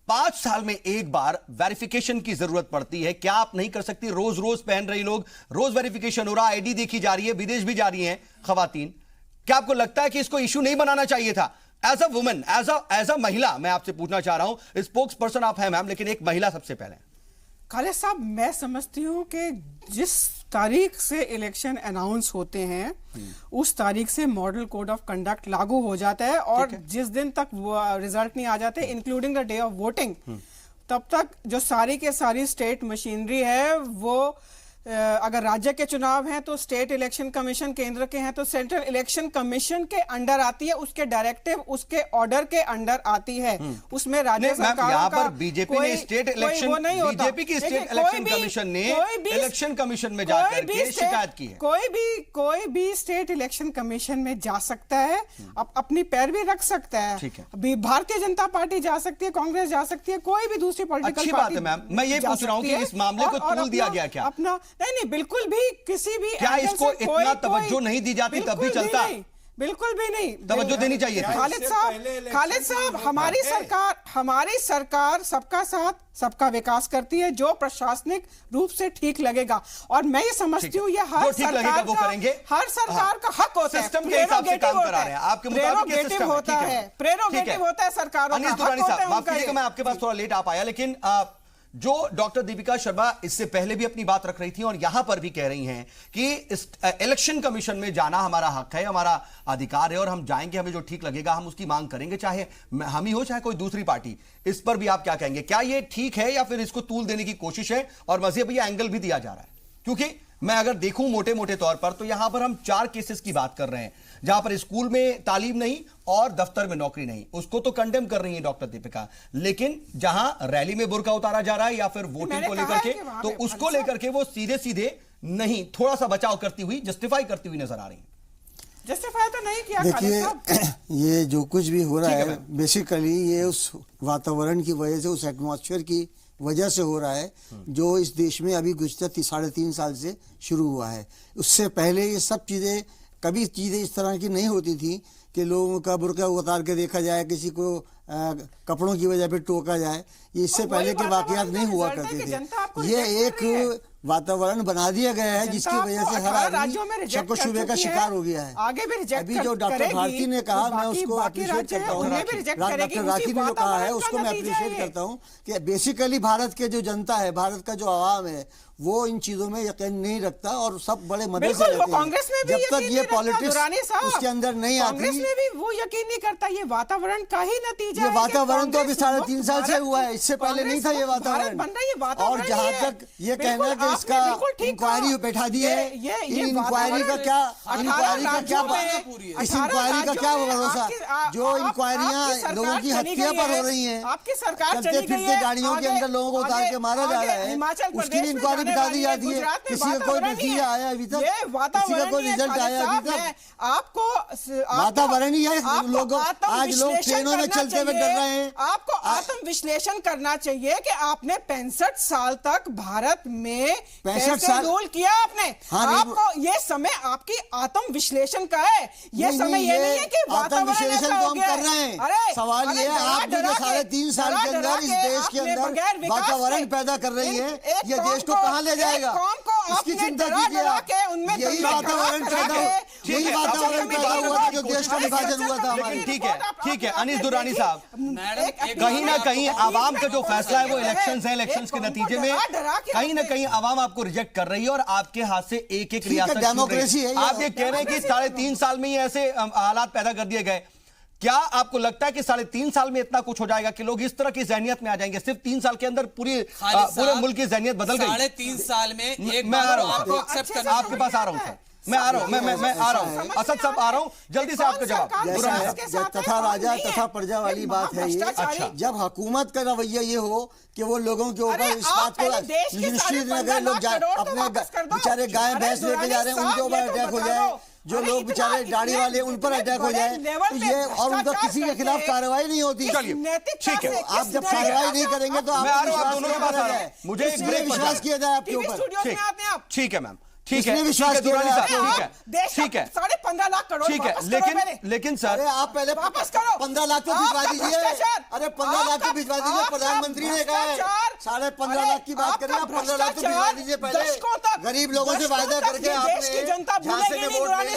5 साल में एक बार वेरिफिकेशन की जरूरत पड़ती है। क्या आप नहीं कर सकती? रोज रोज पहन रही लोग, रोज वेरिफिकेशन हो रहा, आईडी देखी जा रही है, विदेश भी जा रही हैं खवातीन। क्या आपको लगता है कि इसको इशू नहीं बनाना चाहिए था? As a woman, as a महिला मैं आपसे पूछना चाह रहा हूं। स्पोक्स पर्सन आप हैं मैम, लेकिन एक महिला सबसे पहले। खालिद साहब, मैं समझती हूँ कि जिस तारीख से इलेक्शन अनाउंस होते हैं उस तारीख से मॉडल कोड ऑफ कंडक्ट लागू हो जाता है, और जिस दिन तक रिजल्ट नहीं आ जाते, including the day of voting, तब तक जो सारी के सारी स्टेट मशीनरी है वो अगर राज्य के चुनाव हैं तो स्टेट इलेक्शन कमीशन, केंद्र के हैं तो सेंट्रल इलेक्शन कमीशन के अंडर आती है, उसके डायरेक्टिव, उसके ऑर्डर के अंडर आती है। उसमें राज्य सरकार यहाँ पर बीजेपी ने स्टेट इलेक्शन, बीजेपी की स्टेट इलेक्शन कमीशन ने इलेक्शन कमीशन में जाकर के शिकायत की है। कोई भी स्टेट इलेक्शन कमीशन में जा सकता है, अपनी पैरवी रख सकता है। भारतीय जनता पार्टी जा सकती है, कांग्रेस जा सकती है, कोई भी दूसरी पॉलिटिकल अच्छी बात है मैम। मैं ये पूछ रहा हूँ कि इस मामले को तूल दिया गया क्या? अपना नहीं, बिल्कुल भी किसी भी क्या इसको इतना तवज्जो नहीं दी जाती तब भी चलता? बिल्कुल भी नहीं, तवज्जो देनी चाहिए थी। खालिद साहब, हमारी सरकार सबका साथ सबका विकास करती है, जो प्रशासनिक रूप से ठीक लगेगा। और मैं ये समझती हूँ ये हर सरकार का हक होता है, सिस्टम के हिसाब से काम करा रहे हैं। आपके मुताबिक सिस्टम होता है, प्रेरोगेटिव होता है सरकारों का। माफ कीजिएगा, मैं आपके पास थोड़ा लेट आ पाया, लेकिन जो डॉक्टर दीपिका शर्मा इससे पहले भी अपनी बात रख रही थी और यहां पर भी कह रही हैं कि इस इलेक्शन कमीशन में जाना हमारा हक है, हमारा अधिकार है, और हम जाएंगे, हमें जो ठीक लगेगा हम उसकी मांग करेंगे, चाहे हम ही हो चाहे कोई दूसरी पार्टी। इस पर भी आप क्या कहेंगे? क्या ये ठीक है या फिर इसको तूल देने की कोशिश है और मजहबी एंगल भी दिया जा रहा है? क्योंकि मैं अगर देखूं मोटे मोटे तौर पर तो यहां पर हम 4 केसेस की बात कर रहे हैं जहां पर स्कूल में तालीम नहीं और दफ्तर में नौकरी नहीं। उसको तो कंडेम कर रही है डॉक्टर दीपिका, लेकिन जहां रैली में बुर्का उतारा जा रहा है या फिर वोटिंग को लेकर के, तो उसको लेकर के वो सीधे सीधे नहीं, थोड़ा सा बचाव करती हुई, जस्टिफाई करती हुई नजर आ रही है। जस्टिफाई तो नहीं किया। देखिए, ये जो कुछ भी हो रहा है बेसिकली ये उस वातावरण की वजह से, उस एटमॉस्फेयर की वजह से हो रहा है जो इस देश में अभी गुज़श्ता 3.5 साल से शुरू हुआ है। उससे पहले ये सब चीज़ें, कभी चीज़ें इस तरह की नहीं होती थी कि लोगों का बुर्का उतार के देखा जाए, किसी को कपड़ों की वजह पे टोका जाए। ये इससे पहले के वाकयात नहीं हुआ करते थे। ये एक वातावरण बना दिया गया है जिसकी वजह से हर आदमी शक व शुबे का शिकार हो गया है। अभी जो डॉक्टर भारती ने कहा, मैं उसको अप्रिशिएट करता हूँ, डॉक्टर राठी ने जो कहा है उसको मैं अप्रिशिएट करता हूँ कि बेसिकली भारत के जो जनता है, भारत का जो आवाम है, वो इन चीजों में यकीन नहीं रखता और सब बड़े मदद से रहते हैं। जब तक ये पॉलिटिक्स उसके अंदर नहीं आती, कांग्रेस में भी वो यकीन नहीं करता। ये वातावरण का ही नतीजा है। ये वातावरण तो अभी 3.5 साल से हुआ है, इससे पहले नहीं था ये वातावरण। और जहाँ तक ये कहना कि इसका इंक्वायरी बैठा दी है, इन इंक्वायरी का क्या, इस इंक्वायरी का क्या भरोसा? जो इंक्वायरियां लोगों की हत्या पर हो रही हैं, चलते फिरते गाड़ियों के अंदर लोगों को उतार के मारा जा रहा है, उसकी इंक्वायरी बिता दी जाती है। किसी का कोई नतीजा आया अभी तक, किसी का कोई रिजल्ट आया अभी तक? आपको वातावरण ही है। लोग आज लोग ट्रेनों में चलते हुए डर रहे हैं। आपको आत्म विश्लेषण करना चाहिए कि आपने 65 साल तक भारत में 65 साल रूल किया आपने। आपको ये समय आपकी आत्म विश्लेषण का है। ये समय ये नहीं है कि आत्म विश्लेषण तो हम कर रहे हैं। सवाल ये है, आप जो 3.5 साल के अंदर इस देश के अंदर वातावरण पैदा कर रही है, ये देश को कहाँ ले जाएगा, इसकी चिंता कीजिए आप। यही वातावरण पैदा हुआ था जो देश का विभाजन हुआ था हमारे। ठीक है अनीस दुर्रानी साहब, कहीं ना कहीं आवाम का जो फैसला है वो इलेक्शंस है, इलेक्शंस के नतीजे में कहीं ना कहीं आवाम आपको रिजेक्ट कर रही है और आपके हाथ से एक एक रियासत डेमोक्रेसी है। आप ये कह रहे हैं कि 3.5 साल में ही ऐसे हालात पैदा कर दिए गए। क्या आपको लगता है कि 3.5 साल में इतना कुछ हो जाएगा कि लोग इस तरह की जहनियत में आ जाएंगे? सिर्फ 3 साल के अंदर पूरे मुल्क की जहनियत बदल गई। 3.5 साल में एक मैं आ रहा हूं, आपको एक्सेप्ट करना, आपके पास आ रहा हूं सर, मैं आ रहा हूं, मैं आ रहा हूं, असद साहब आ रहा हूं, जल्दी से आपका जवाब। तथा राजा तथा प्रजा वाली बात है ये। अच्छा, जब हुकूमत का रवैया ये हो कि वो लोगों के ऊपर इस बात को निश्चित न करें, लोग अपने बेचारे गाय भैंस लेके जा रहे हैं, उनके ऊपर अटैक हो जाए, जो लोग बेचारे दाढ़ी वाले उन पर अटैक हो जाए, तो ये और उनका किसी के खिलाफ कार्रवाई नहीं होती। ठीक है, आप जब कार्रवाई नहीं करेंगे तो मुझे विश्वास किया जाए आपके ऊपर। ठीक है मैम, ठीक है, विश्वास ठीक है, ठीक है, 15.5 लाख करोड़ ठीक है, लेकिन सर आप पहले वापस करो, 15 लाख तो भिजवा दीजिए। अरे 15 लाख तो भिजवा दीजिए, प्रधानमंत्री ने कहा है 15.5 लाख की बात करें, आप 15 लाख तो भिजवा दीजिए पहले। गरीब लोगों से वायदा करके आपने झांसे में वोट ले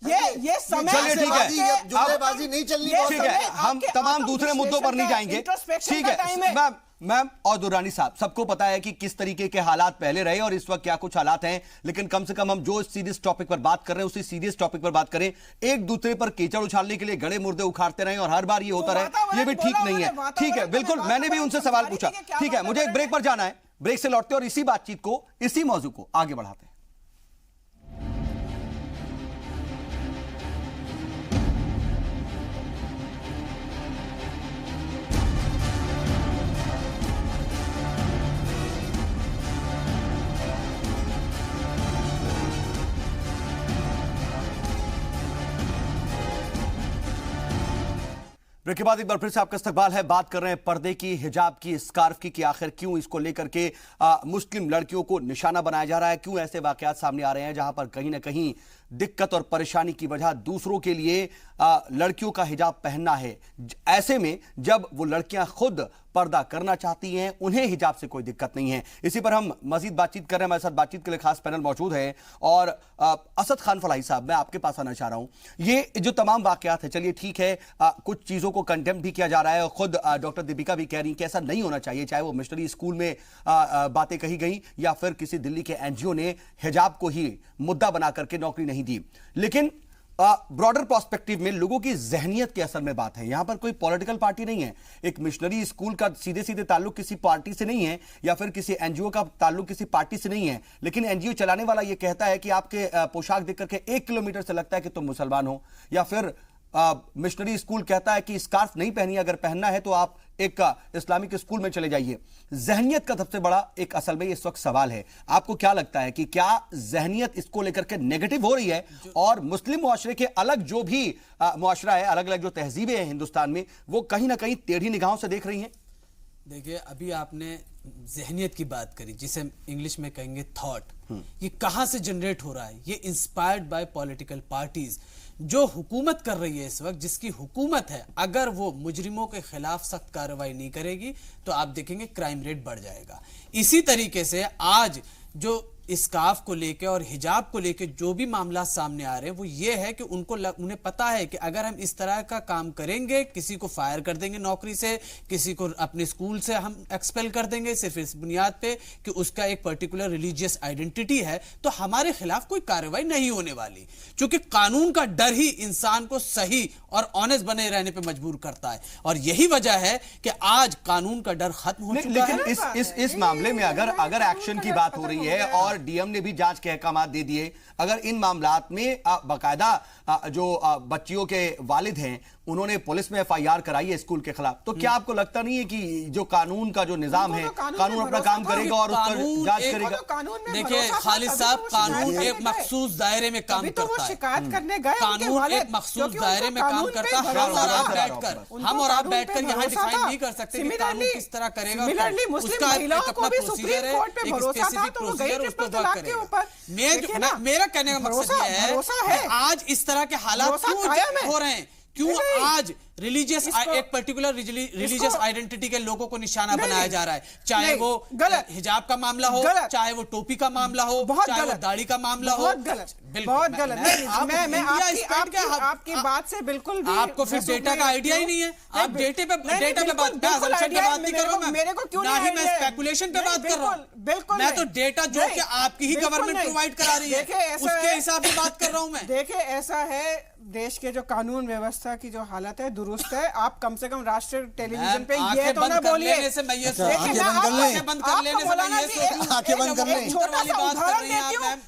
लिए। ये समय ठीक है, जुमलेबाजी नहीं चलनी। ठीक है, हम तमाम दूसरे मुद्दों पर नहीं जाएंगे। ठीक है मैम और दुर्रानी साहब, सबको पता है कि किस तरीके के हालात पहले रहे और इस वक्त क्या कुछ हालात हैं, लेकिन कम से कम हम जो सीरियस टॉपिक पर बात कर रहे हैं उसी सीरियस टॉपिक पर बात करें। एक दूसरे पर कीचड़ उछालने के लिए गड़े मुर्दे उखाड़ते रहे और हर बार ये होता रहे, ये भी ठीक नहीं है। ठीक है, बिल्कुल, मैंने भी उनसे सवाल पूछा। ठीक है, मुझे एक ब्रेक पर जाना है, ब्रेक से लौटते और इसी बातचीत को, इसी मौजू को आगे बढ़ाते हैं। ब्रेक के बाद एक बार फिर से आपका इस्तकबाल है। बात कर रहे हैं पर्दे की, हिजाब की, स्कार्फ की कि आखिर क्यों इसको लेकर के मुस्लिम लड़कियों को निशाना बनाया जा रहा है, क्यों ऐसे वाकयात सामने आ रहे हैं जहां पर कहीं ना कहीं दिक्कत और परेशानी की वजह दूसरों के लिए लड़कियों का हिजाब पहनना है। ऐसे में जब वो लड़कियां खुद पर्दा करना चाहती हैं, उन्हें हिजाब से कोई दिक्कत नहीं है। इसी पर हम मजीद बातचीत कर रहे हैं, हमारे साथ बातचीत के लिए खास पैनल मौजूद है। और असद खान फलाही साहब, मैं आपके पास आना चाह रहा हूं। ये जो तमाम वाकयात है, चलिए ठीक है, कुछ चीजों को कंडेम भी किया जा रहा है और खुद डॉक्टर दीपिका भी कह रही कि ऐसा नहीं होना चाहिए, चाहे वो मिशनरी स्कूल में बातें कही गई या फिर किसी दिल्ली के एनजीओ ने हिजाब को ही मुद्दा बना करके नौकरी नहीं दी। लेकिन ब्रॉडर पर्सपेक्टिव में लोगों की जहनियत के असर में बात है। यहां पर कोई पॉलिटिकल पार्टी नहीं है, एक मिशनरी स्कूल का सीधे सीधे ताल्लुक किसी पार्टी से नहीं है या फिर किसी एनजीओ का ताल्लुक किसी पार्टी से नहीं है, लेकिन एनजीओ चलाने वाला यह कहता है कि आपके पोशाक देख करके 1 किलोमीटर से लगता है कि तुम मुसलमान हो, या फिर मिशनरी स्कूल कहता है कि स्कार्फ नहीं पहनी, अगर पहनना है तो आप एक इस्लामिक स्कूल में चले जाइए। जहनियत का सबसे बड़ा एक असल में इस वक्त सवाल है। आपको क्या लगता है कि क्या जहनियत इसको लेकर के नेगेटिव हो रही है और मुस्लिम मुआशरे के अलग जो भी मुआशरा है, अलग अलग जो तहजीबें हैं हिंदुस्तान में, वो कहीं ना कहीं टेढ़ी निगाहों से देख रही हैं? देखिए, अभी आपने जहनियत की बात करी, जिसे इंग्लिश में कहेंगे थॉट। ये कहां से जनरेट हो रहा है? ये इंस्पायर्ड बाय पॉलिटिकल पार्टीज जो हुकूमत कर रही है इस वक्त, जिसकी हुकूमत है। अगर वो मुजरिमों के खिलाफ सख्त कार्रवाई नहीं करेगी तो आप देखेंगे क्राइम रेट बढ़ जाएगा। इसी तरीके से आज जो स्कार्फ को लेके और हिजाब को लेके जो भी मामला सामने आ रहे हैं, वो ये है कि उन्हें पता है कि अगर हम इस तरह का काम करेंगे, किसी को फायर कर देंगे नौकरी से, किसी को अपने स्कूल से हम एक्सपेल कर देंगे सिर्फ इस बुनियाद पे कि उसका एक पर्टिकुलर रिलीजियस आइडेंटिटी है, तो हमारे खिलाफ कोई कार्रवाई नहीं होने वाली। क्योंकि कानून का डर ही इंसान को सही और ऑनेस्ट बने रहने पे मजबूर करता है, और यही वजह है कि आज कानून का डर खत्म हो चुका है। लेकिन इस मामले में अगर एक्शन की बात हो रही है और डीएम ने भी जांच के अहकाम दे दिए, अगर इन मामलात में बाकायदा जो बच्चियों के वालिद हैं उन्होंने पुलिस में एफआईआर कराई है स्कूल के खिलाफ, तो क्या आपको लगता नहीं है कि जो कानून का जो निजाम है, कानून अपना काम करेगा और उस पर जांच करेगा? देखिए खालिद साहब, कानून एक मखसूस दायरे में काम करता है। शिकायत करने गए, कानून एक मखसूस दायरे में काम करता है। हम और आप बैठकर यहाँ डिफाइन नहीं कर सकते कि कानून किस तरह करेगा, उसका एक अपना प्रोसीजर है, एक स्पेसिफिक प्रोसीजर, उस पर वर्क करेगा। मेरा कहने का मकसद ये है कि आज इस तरह के हालात क्यों हो रहे हैं, क्यों आज रिलीजियस एक पर्टिकुलर रिलीजियस आइडेंटिटी के लोगों को निशाना बनाया जा रहा है, चाहे वो हिजाब का मामला हो, चाहे वो टोपी का मामला हो, चाहे वो दाढ़ी का मामला हो। बहुत गलत। मैं आपकी बात से बिल्कुल भी, आपको फिर डेटा का आइडिया ही नहीं है। आप डेटा पे बात, नहीं कर रहा हूं, मेरे को क्यों ना ही मैं स्पेकुलेशन पे बात कर रहा हूं। बिल्कुल मैं तो डेटा जो कि आपकी ही गवर्नमेंट प्रोवाइड करा रही है उसके हिसाब से बात कर रहा हूं मैं। देखिए, ऐसा है, देश के जो कानून व्यवस्था की जो हालत है दुरुस्त है। आप कम से कम राष्ट्रीय टेलीविजन पे ये तो ना बोलिए। आंखें बंद कर लेने से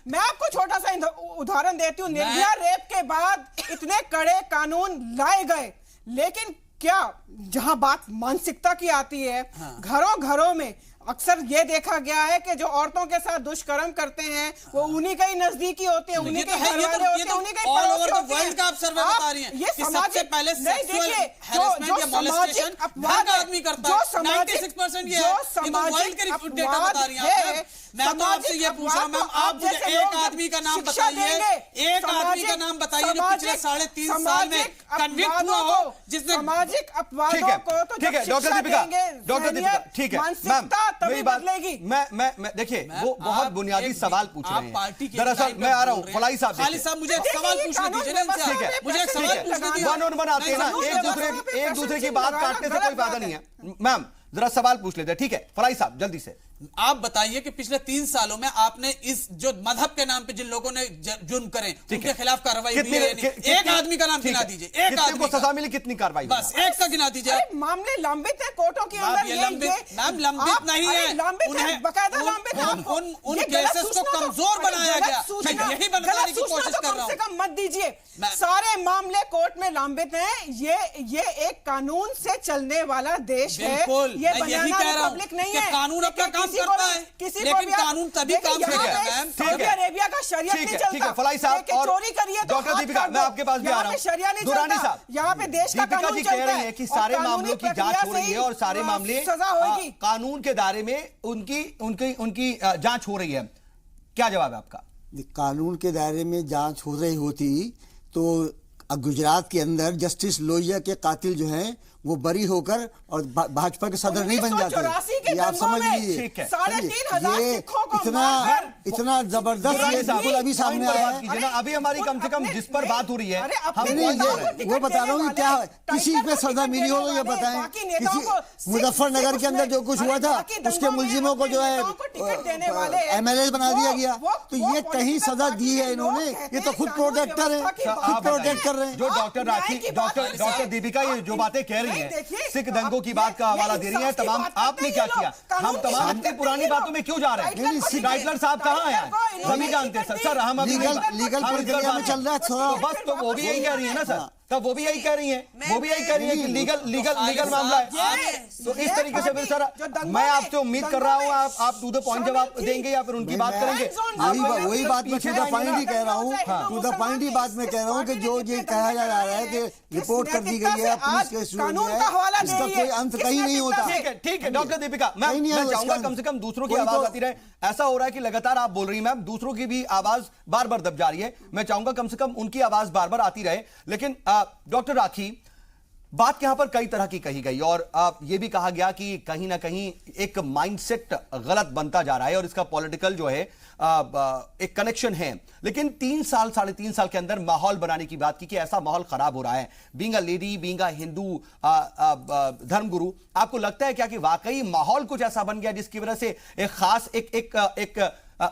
मैं आपको छोटा सा उदाहरण देती हूँ। निर्भया रेप के बाद इतने कड़े कानून लाए गए, लेकिन क्या जहां बात मानसिकता की आती है, घरों घरों में अक्सर ये देखा गया है कि जो औरतों के साथ दुष्कर्म करते हैं वो उन्हीं का ही नजदीकी होते हैं, उन्हीं के घरवाले होते हैं, उन्हीं के पड़ोसी होते हैं। का आप सर्वे बता रही हैं कि सबसे पहले सेक्सुअल हैरेसमेंट या मॉलेस्टेशन हर आदमी करता है। 96% ये है। वर्ल्ड के डेटा बता रही हैं। मैं तो आपसे ये पूछ रहा हूं मैम, आप मुझे एक आदमी का नाम बताइए, एक आदमी का नाम बताइए जो पिछले 3.5 साल में कन्विक्ट हुआ हो, जिसने सामाजिक अपवादों को तो ठीक है डॉक्टर दीपिका, ठीक है मैम, मेरी बात मैं देखिए वो बहुत बुनियादी सवाल पूछ रहे हैं। दरअसल मैं आ रहा हूँ फलाई साहब, मुझे एक सवाल पूछने दीजिए। ठीक है, मुझे एक सवाल पूछने दीजिए। वन ऑन वन आते हैं ना, एक दूसरे की बात काटने से कोई फायदा नहीं है। मैम जरा सवाल पूछ लेते हैं। ठीक है फलाई साहब, जल्दी से आप बताइए कि पिछले 3 सालों में आपने इस जो मजहब के नाम पे जिन लोगों ने जुर्म करे उनके खिलाफ कार्रवाई हुई है नहीं? एक आदमी का नाम गिना दीजिए, एक आदमी को सजा मिली, कितनी कार्रवाई? बस एक का गिना दीजिए। मामले लंबित है कोर्टों के अंदर। ये लंबित नहीं है, उन केसेस को कमजोर बनाया गया। मैं यही बताने की कोशिश कर रहा हूं। कम से कम मत दीजिए, सारे मामले कोर्ट में लंबित हैं। ये एक कानून से चलने वाला देश है, ये बनाना रिपब्लिक नहीं है। कानून अपना काम करता है, लेकिन कानून तभी काम करेगा मैम। सऊदी अरेबिया का शरीयत नहीं चलता। ठीक है फलाई साहब, और चोरी करिए तो डॉक्टर दीपिका मैं आपके पास भी आ रहा हूं। शरिया नहीं दुरानी चलता, साहब, यहाँ पे देश का कानून जी कह रहे हैं कि सारे मामलों की जांच हो रही है और सारे मामले सजा होगी, कानून के दायरे में उनकी जांच हो रही है। क्या जवाब है आपका? कानून के दायरे में जांच हो रही होती तो गुजरात के अंदर जस्टिस लोहिया के कातिल जो हैं वो बरी होकर और भाजपा के सदर नहीं बन जाते। ये आप समझ लीजिए, ये इतना जबरदस्त ये बिल्कुल अभी सामने आया है। अभी हमारी कम से कम जिस पर बात हो रही है, वो बता रहा हूँ कि क्या किसी में सजा मिली हो तो ये बताएं। किसी मुजफ्फरनगर के अंदर जो कुछ हुआ था उसके मुलजिमों को जो है MLA बना दिया गया, तो ये कहीं सजा दी है इन्होंने? ये तो खुद प्रोटेक्टर है, खुद प्रोटेक्ट कर रहे हैं। जो डॉक्टर राखी, डॉक्टर दीपिका ये जो बातें कह रही है, सिख दंगों की बात का हवाला दे रही है तमाम, आपने क्या किया? हम तमाम इतनी पुरानी बातों में क्यों जा रहे हैं? डाइटलर साहब कहाँ हैं? हम ही जानते हैं सर, हम अभी लीगल प्रक्रिया में चल रहा है। बस तो वो भी यही कह रही है ना सर, तब वो भी यही कह रही है, कि लीगल मामला है। तो इस तरीके से फिर सर मैं आपसे उम्मीद कर रहा हूँ आप टू द पॉइंट जवाब देंगे या फिर उनकी बात करेंगे। वही बात मैं टू द पॉइंट ही कह रहा हूँ, टू द पॉइंट ही बात मैं कह रहा हूँ कि जो ये कहा जा रहा है कि रिपोर्ट कर दी गई है, पुलिस के शुरू है, इसका कोई अंत कहीं नहीं होता। ठीक है डॉक्टर दीपिका, मैं चाहूंगा कम से कम दूसरों की आवाज आती रहे। ऐसा हो रहा है कि लगातार आप बोल रही हैं मैम, दूसरों की भी आवाज बार बार दब जा रही है। मैं चाहूंगा कम से कम उनकी आवाज बार बार आती रहे। लेकिन डॉक्टर राखी, बात यहां पर कई तरह की कही गई और यह भी कहा गया कि कहीं ना कहीं एक माइंडसेट गलत बनता जा रहा है और इसका पॉलिटिकल जो है एक कनेक्शन है। लेकिन 3-3.5 साल के अंदर माहौल बनाने की बात की कि ऐसा माहौल खराब हो रहा है। Being a lady, being a Hindu धर्मगुरु, आपको लगता है क्या कि वाकई माहौल कुछ ऐसा बन गया जिसकी वजह से एक खास एक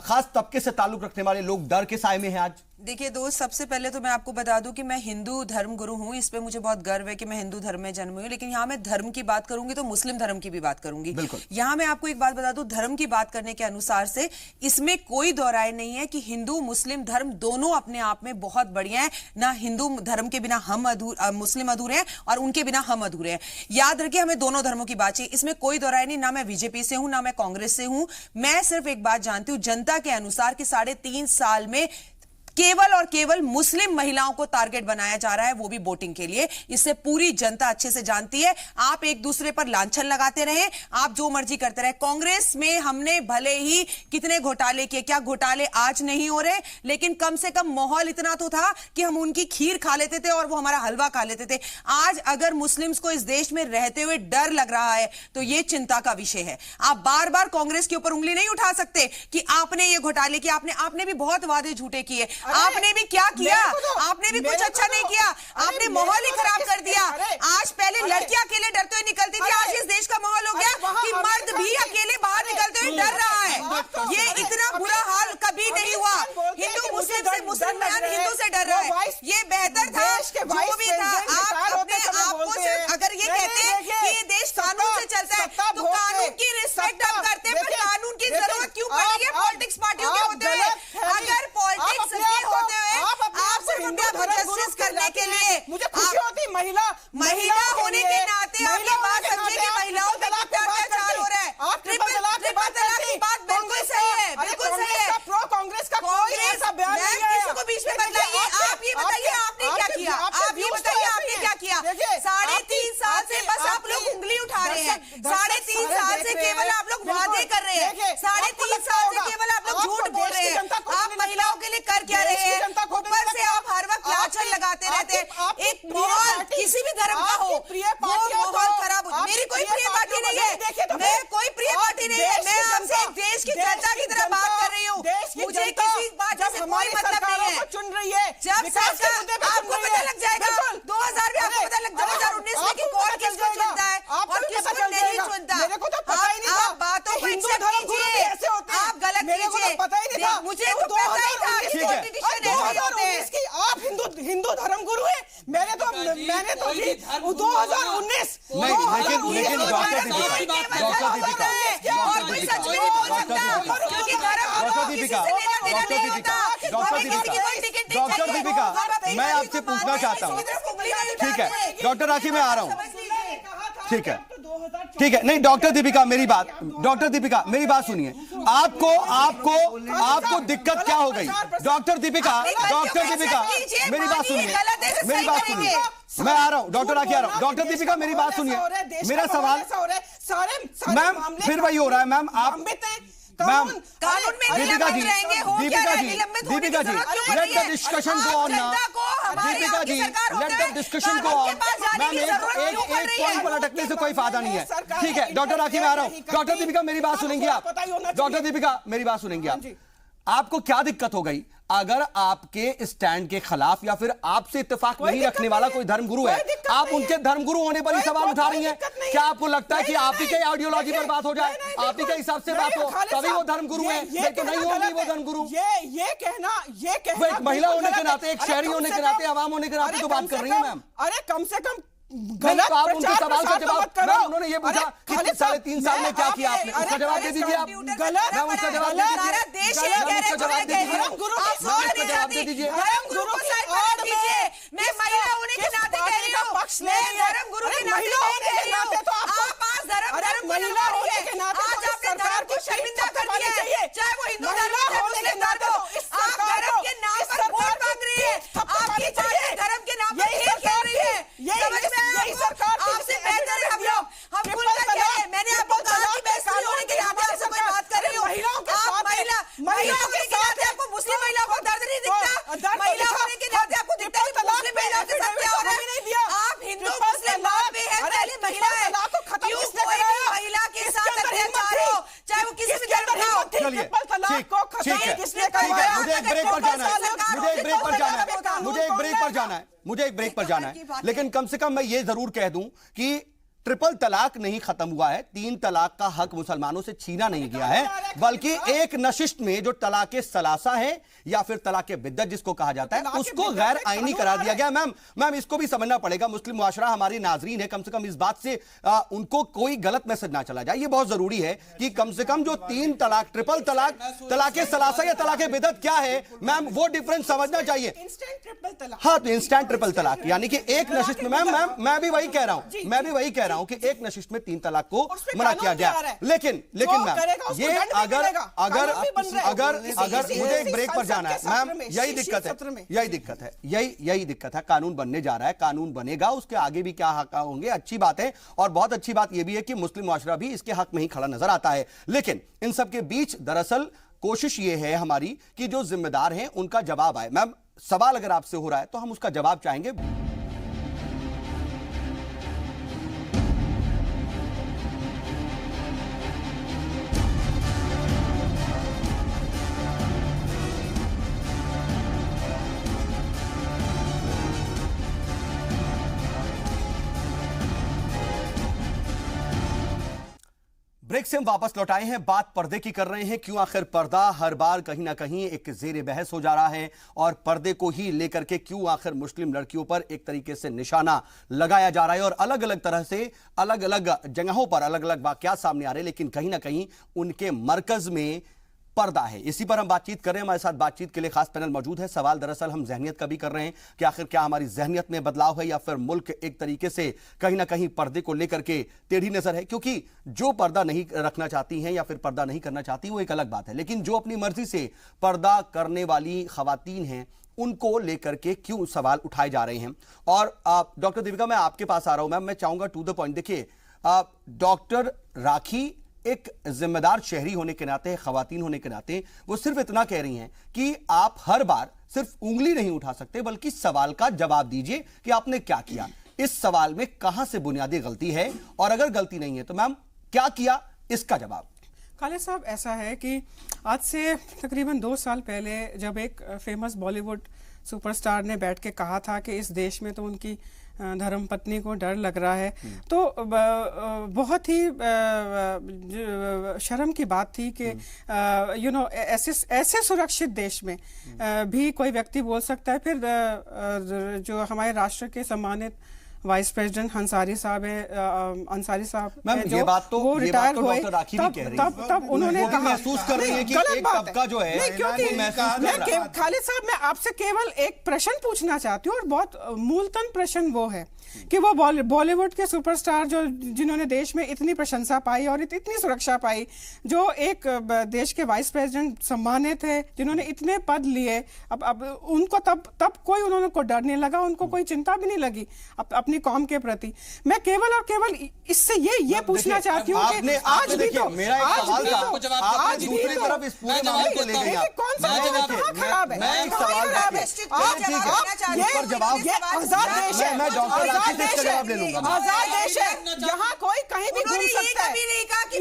खास तबके से ताल्लुक रखने वाले लोग डर के साए में हैं आज? देखिए दोस्त, सबसे पहले तो मैं आपको बता दूं कि मैं हिंदू धर्म गुरु हूं। इस पे मुझे बहुत गर्व है कि मैं हिंदू धर्म में जन्म हुई हूं। लेकिन यहाँ मैं धर्म की बात करूंगी तो मुस्लिम धर्म की भी बात करूंगी। यहाँ मैं आपको एक बात बता दूं, धर्म की बात करने के अनुसार से इसमें कोई दो राय नहीं है कि हिंदू मुस्लिम धर्म दोनों अपने आप में बहुत बढ़िया है। ना हिंदू धर्म के बिना हम मुस्लिम अधूरे हैं और उनके बिना हम अधूरे हैं। याद रखिए, हमें दोनों धर्मों की बात चाहिए, इसमें कोई दो राय नहीं। ना मैं बीजेपी से हूं, ना मैं कांग्रेस से हूं। मैं सिर्फ एक बात जानती हूं, जनता के अनुसार कि 3.5 साल में केवल और केवल मुस्लिम महिलाओं को टारगेट बनाया जा रहा है, वो भी वोटिंग के लिए। इससे पूरी जनता अच्छे से जानती है। आप एक दूसरे पर लांछन लगाते रहे, आप जो मर्जी करते रहे। कांग्रेस में हमने भले ही कितने घोटाले किए, क्या घोटाले आज नहीं हो रहे, लेकिन कम से कम माहौल इतना तो था कि हम उनकी खीर खा लेते थे और वो हमारा हलवा खा लेते थे। आज अगर मुस्लिम्स को इस देश में रहते हुए डर लग रहा है तो ये चिंता का विषय है। आप बार बार कांग्रेस के ऊपर उंगली नहीं उठा सकते कि आपने ये घोटाले किए, आपने भी बहुत वादे झूठे किए। आपने भी क्या किया? आपने भी कुछ अच्छा नहीं किया, आपने माहौल ही खराब कर दिया। आज पहले लड़कियां अकेले डरते हुए निकलती थी, आज इस देश का माहौल हो गया कि मर्द भी अकेले बाहर निकलते हुए डर रहा है। ये इतना बुरा हाल कभी नहीं हुआ। हिंदू मुस्लिम से, मुसलमान हिंदू से डर रहा है। ये बेहतर था जो भी था। आप अपने आप को सिर्फ अगर ये कहते हैं कि ये देश कानून से चलता है तो कानून की रिस्पेक्ट आप करते हैं, पर कानून की जरूरत क्यों पड़ रही है पॉलिटिक्स पार्टियों के होते हुए? अगर पॉलिटिक्स के होते हुए आप सिर्फ अपना जस्टिस करने के लिए, मुझे खुशी होती महिला होने के नाते आपकी बात समझिए कि महिलाओं पे कितना अत्याचार हो रहा है। ट्रिपल तलाक की बात बिल्कुल सही है, बिल्कुल सही है। प्रो कांग्रेस का किसी को बीच में बताइए। आप ये बताइए आपने क्या किया, आप ये बताइए आपने क्या किया। 3.5 साल से बस आप लोग उंगली उठा रहे हैं, 3.5 साल से केवल आप लोग वादे कर रहे हैं, 3.5 साल से केवल आप लोग झूठ बोल रहे हैं। आप महिलाओं के लिए कर क्या रहे हैं? ऊपर से आप हर वक्त लांछन लगाते रहते हैं। एक माहौल किसी भी धर्म का हो, वो माहौल खराब हो। मेरी कोई प्रिय पार्टी नहीं है, मैं कोई प्रिय पार्टी नहीं है। मैं आपसे एक देश की जनता की तरह बात कर रही हूँ। मुझे किसी बात से कोई मतलब नहीं है। चुन रही है जब सरकार आपको पता लग जाएगा 2000 में, आपको पता लग 2019 में कि कौन किसको चुनता है और किसको नहीं चुनता। आप बातों को एक्सेप्ट कीजिए, आप गलत कीजिए। मुझे तो पता ही था कि पॉलिटिशियन ऐसे होते हैं। आप हिंदू धर्म गुरु है। मैंने तो 2019 लेकिन डॉक्टर दीपिका, मैं आपसे पूछना चाहता हूँ, ठीक है डॉक्टर राखी, मैं आ रहा हूँ, ठीक है नहीं डॉक्टर दीपिका मेरी बात सुनिए। आपको दिक्कत क्या हो गई? डॉक्टर दीपिका मेरी बात सुनिए, मैं आ रहा हूँ, डॉक्टर राखी आ रहा हूँ। डॉक्टर दीपिका मेरी बात सुनिए, मेरा सवाल मैम फिर वही हो रहा है मैम। आप ma'am Deepika ji let the discussion go on ना। Deepika ji let the discussion go on. Ma'am एक पॉइंट पर अटकने से कोई फायदा नहीं है, ठीक है। डॉक्टर राखी में आ रहा हूँ। डॉक्टर दीपिका मेरी बात सुनेंगे आप? डॉक्टर दीपिका मेरी बात सुनेंगे आप? आपको क्या दिक्कत हो गई अगर आपके स्टैंड के खिलाफ या फिर आपसे इत्तेफाक नहीं रखने वाला कोई धर्मगुरु है, आप उनके धर्मगुरु होने पर ही सवाल उठा रही हैं? क्या आपको लगता है कि आप ही के आइडियोलॉजी पर बात हो जाए, आप ही के हिसाब से बात हो तभी वो धर्मगुरु है, नहीं तो नहीं होंगी वो धर्मगुरु? ये कहना एक महिला होने के नाते, एक शहरी होने के नाते, आवाम होने के नाते तो बात कर रही है मैम। अरे कम से कम गलत आप उनके सवाल का जवाब, मैम उन्होंने ये पूछा कि 3.5 साल में क्या किया आपने, उसका जवाब दे दीजिए आप। गलत उसका जवाब दे दीजिए, सारा देश ये कह रहे उसका जवाब दे दीजिए। धर्मगुरु को साइड पर कीजिए। मैं महिला होने के नाते कह रही हूँ, मैं धर्मगुरु के नाते कह रही हूँ। आप आज धर्मगुरु होंगे, आज आपने धर्म को शर्मिंदा कर दिया है, चाहे वो हिंदू धर्म हो मुस्लिम धर्म हो। आप धर्म के नाम पर वोट मांग रही है, आपकी पार्टी धर्म के नाम पर खेल खेल रही है। समझ में आपसे बेहतर है हम लोग, हम खुलकर कह रहे हैं। मैंने आपको कहा कि मैं स्त्री होने के नाते आपसे कोई बात कर रही हूँ। आप महिला होने के नाते आपको मुस्लिम महिलाओं को दर्द नहीं दिखता? महिला होने के नाते आपको दिखता है कि मुस्लिम महिलाओं के साथ क्या हो रहा है? आप हिंदू मुस्लिम बात पे है, पहली महिला है, क्यों कोई भी महिला के साथ अत्याचार हो, चाहे वो किसी भी धर्म का हो। चलिए ठीक है, मुझे एक ब्रेक पर जाना है, मुझे एक ब्रेक पर जाना है, लेकिन कम से कम मैं ये जरूर कह दूं कि ट्रिपल तलाक नहीं खत्म हुआ है, 3 तलाक का हक मुसलमानों से छीना नहीं गया है, बल्कि एक नशिस्त में जो तलाके सलासा है या फिर तलाके बिद्दत जिसको कहा जाता है, उसको गैर आईनी करार दिया गया। मैम इसको भी समझना पड़ेगा, मुस्लिम मुआशरा हमारी नाजरीन है, कम से कम इस बात से उनको कोई गलत मैसेज ना चला जाए। ये बहुत जरूरी है कि कम से कम जो 3 तलाक, ट्रिपल तलाक, तलाके सलासा या तलाके बिद्दत क्या है मैम, वो डिफरेंस समझना चाहिए। हाँ, तो इंस्टेंट ट्रिपल तलाक यानी कि एक नशिस्त में, मैम मैं भी वही कह रहा हूं, रहा हूं कि एक नशिश में 3 तलाक को उस पे मना किया कानून भी आ गया। रहा है। लेकिन जो मैम करेगा उसको ये दंड भी अगर मिलेगा। अगर कानून भी बन रहा है। अगर अगर इसी- मुझे एक इसी ब्रेक पर संसद जाना है के सत्र मैम, में, यही इसी दिक्कत सत्र में। है, यही दिक्कत है। कानून बनने जा रहा है, कानून बनेगा, उसके आगे भी क्या हक होंगे, अच्छी बात है। और बहुत अच्छी बात यह भी है कि मुस्लिम मुआशरा भी इसके हक में ही खड़ा नजर आता है। लेकिन इन सब के बीच दरअसल कोशिश ये है हमारी कि जो जिम्मेदार हैं उनका जवाब आए। मैम सवाल अगर आपसे हो रहा है तो हम उसका जवाब चाहेंगे। ब्रेक से हम वापस लौट आए हैं, बात पर्दे की कर रहे हैं। क्यों आखिर पर्दा हर बार कहीं ना कहीं एक जेर बहस हो जा रहा है, और पर्दे को ही लेकर के क्यों आखिर मुस्लिम लड़कियों पर एक तरीके से निशाना लगाया जा रहा है, और अलग अलग तरह से अलग अलग जगहों पर अलग अलग वाकयात सामने आ रहे हैं, लेकिन कहीं ना कहीं उनके मरकज में पर्दा है। इसी पर हम बातचीत कर रहे हैं। हमारे साथ बातचीत के लिए खास पैनल मौजूद है। सवाल दरअसल हम जहनियत का भी कर रहे हैं कि आखिर क्या हमारी जहनियत में बदलाव है, या फिर मुल्क एक तरीके से कहीं ना कहीं पर्दे को लेकर के टेढ़ी नजर है। क्योंकि जो पर्दा नहीं रखना चाहती हैं या फिर पर्दा नहीं करना चाहती वो एक अलग बात है, लेकिन जो अपनी मर्जी से पर्दा करने वाली खवातीन हैं उनको लेकर के क्यों सवाल उठाए जा रहे हैं। और डॉक्टर दीपिका, मैं आपके पास आ रहा हूं। मैम मैं चाहूंगा टू द पॉइंट। देखिए डॉक्टर राखी एक जिम्मेदार शहरी होने के नाते, खवातीन होने के नाते, वो सिर्फ इतना कह रही हैं कि आप हर बार सिर्फ उंगली नहीं उठा सकते बल्कि सवाल का जवाब दीजिए कि आपने क्या किया, इस सवाल में कहां से बुनियादी गलती है, और अगर गलती नहीं है तो मैम क्या किया, इसका जवाब। खालिद साहब, ऐसा है कि आज से तकरीबन 2 साल पहले जब एक फेमस बॉलीवुड सुपरस्टार ने बैठ के कहा था कि इस देश में तो उनकी धर्मपत्नी को डर लग रहा है, तो बहुत ही शर्म की बात थी कि ऐसे सुरक्षित देश में भी कोई व्यक्ति बोल सकता है। फिर जो हमारे राष्ट्र के सम्मानित वाइस प्रेसिडेंट अंसारी साहब मैम ये बात तो डॉक्टर राखी भी कह रही है, तब उन्होंने कहा, महसूस कर रही है कि एक तबका जो है खालिद साहब, मैं आपसे केवल एक प्रश्न पूछना चाहती हूँ, और बहुत मूलतन प्रश्न वो है कि वो बॉलीवुड के सुपरस्टार जो जिन्होंने देश में इतनी प्रशंसा पाई और इतनी सुरक्षा पाई, जो एक देश के वाइस प्रेसिडेंट सम्मानित थे, जिन्होंने इतने पद लिए, अब उनको तब कोई उन्होंने को डर नहीं लगा, उनको कोई चिंता भी नहीं लगी अपनी कौम के प्रति। मैं केवल और केवल इससे ये पूछना चाहती हूँ कि आज भी तो मेरा एक सवाल था, आपने दूसरी तरफ इस पूरे मामले को ले गई। कौन सा खराब है? मैं एक सवाल जवाब, मैं डॉक्टर राखी से इसका जवाब ले लूंगा। आजाद देश है, यहाँ कोई कहीं भी घूम सकता है।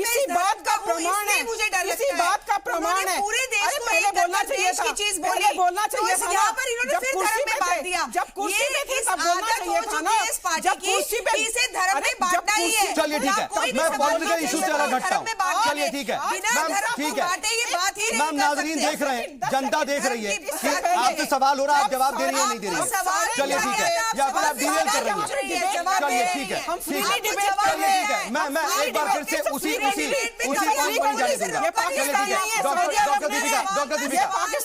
इसी बात का प्रमाण है, इसी बात का प्रमाण है। पूरे देश को पहले बोलना चाहिए था, पहले बोलना चाहिए था। यहाँ पर इन्होंने फिर धर्म में बांट दिया। जब कुर्सी पे थे तब बोलना चाहिए था ना। जब कुर्सी पे इसे धर्म में बांटना ही है। चलिए ठीक है, मैं पॉलिटिकल इशू से अलग हटता हूँ। चलिए ठीक है मैम, ठीक है मैम, नाजरीन देख रहे हैं, जनता देख रही है कि आपसे सवाल हो रहा है, आप जवाब दे रही है, नहीं दे रही है। चलिए ठीक है, या फिर आप डील कर रही है। चलिए ठीक है, चलिए ठीक है, मैं एक बार फिर से उसी पॉइंट पर जाने दूंगा। चलिए ठीक है डॉक्टर दीपिका,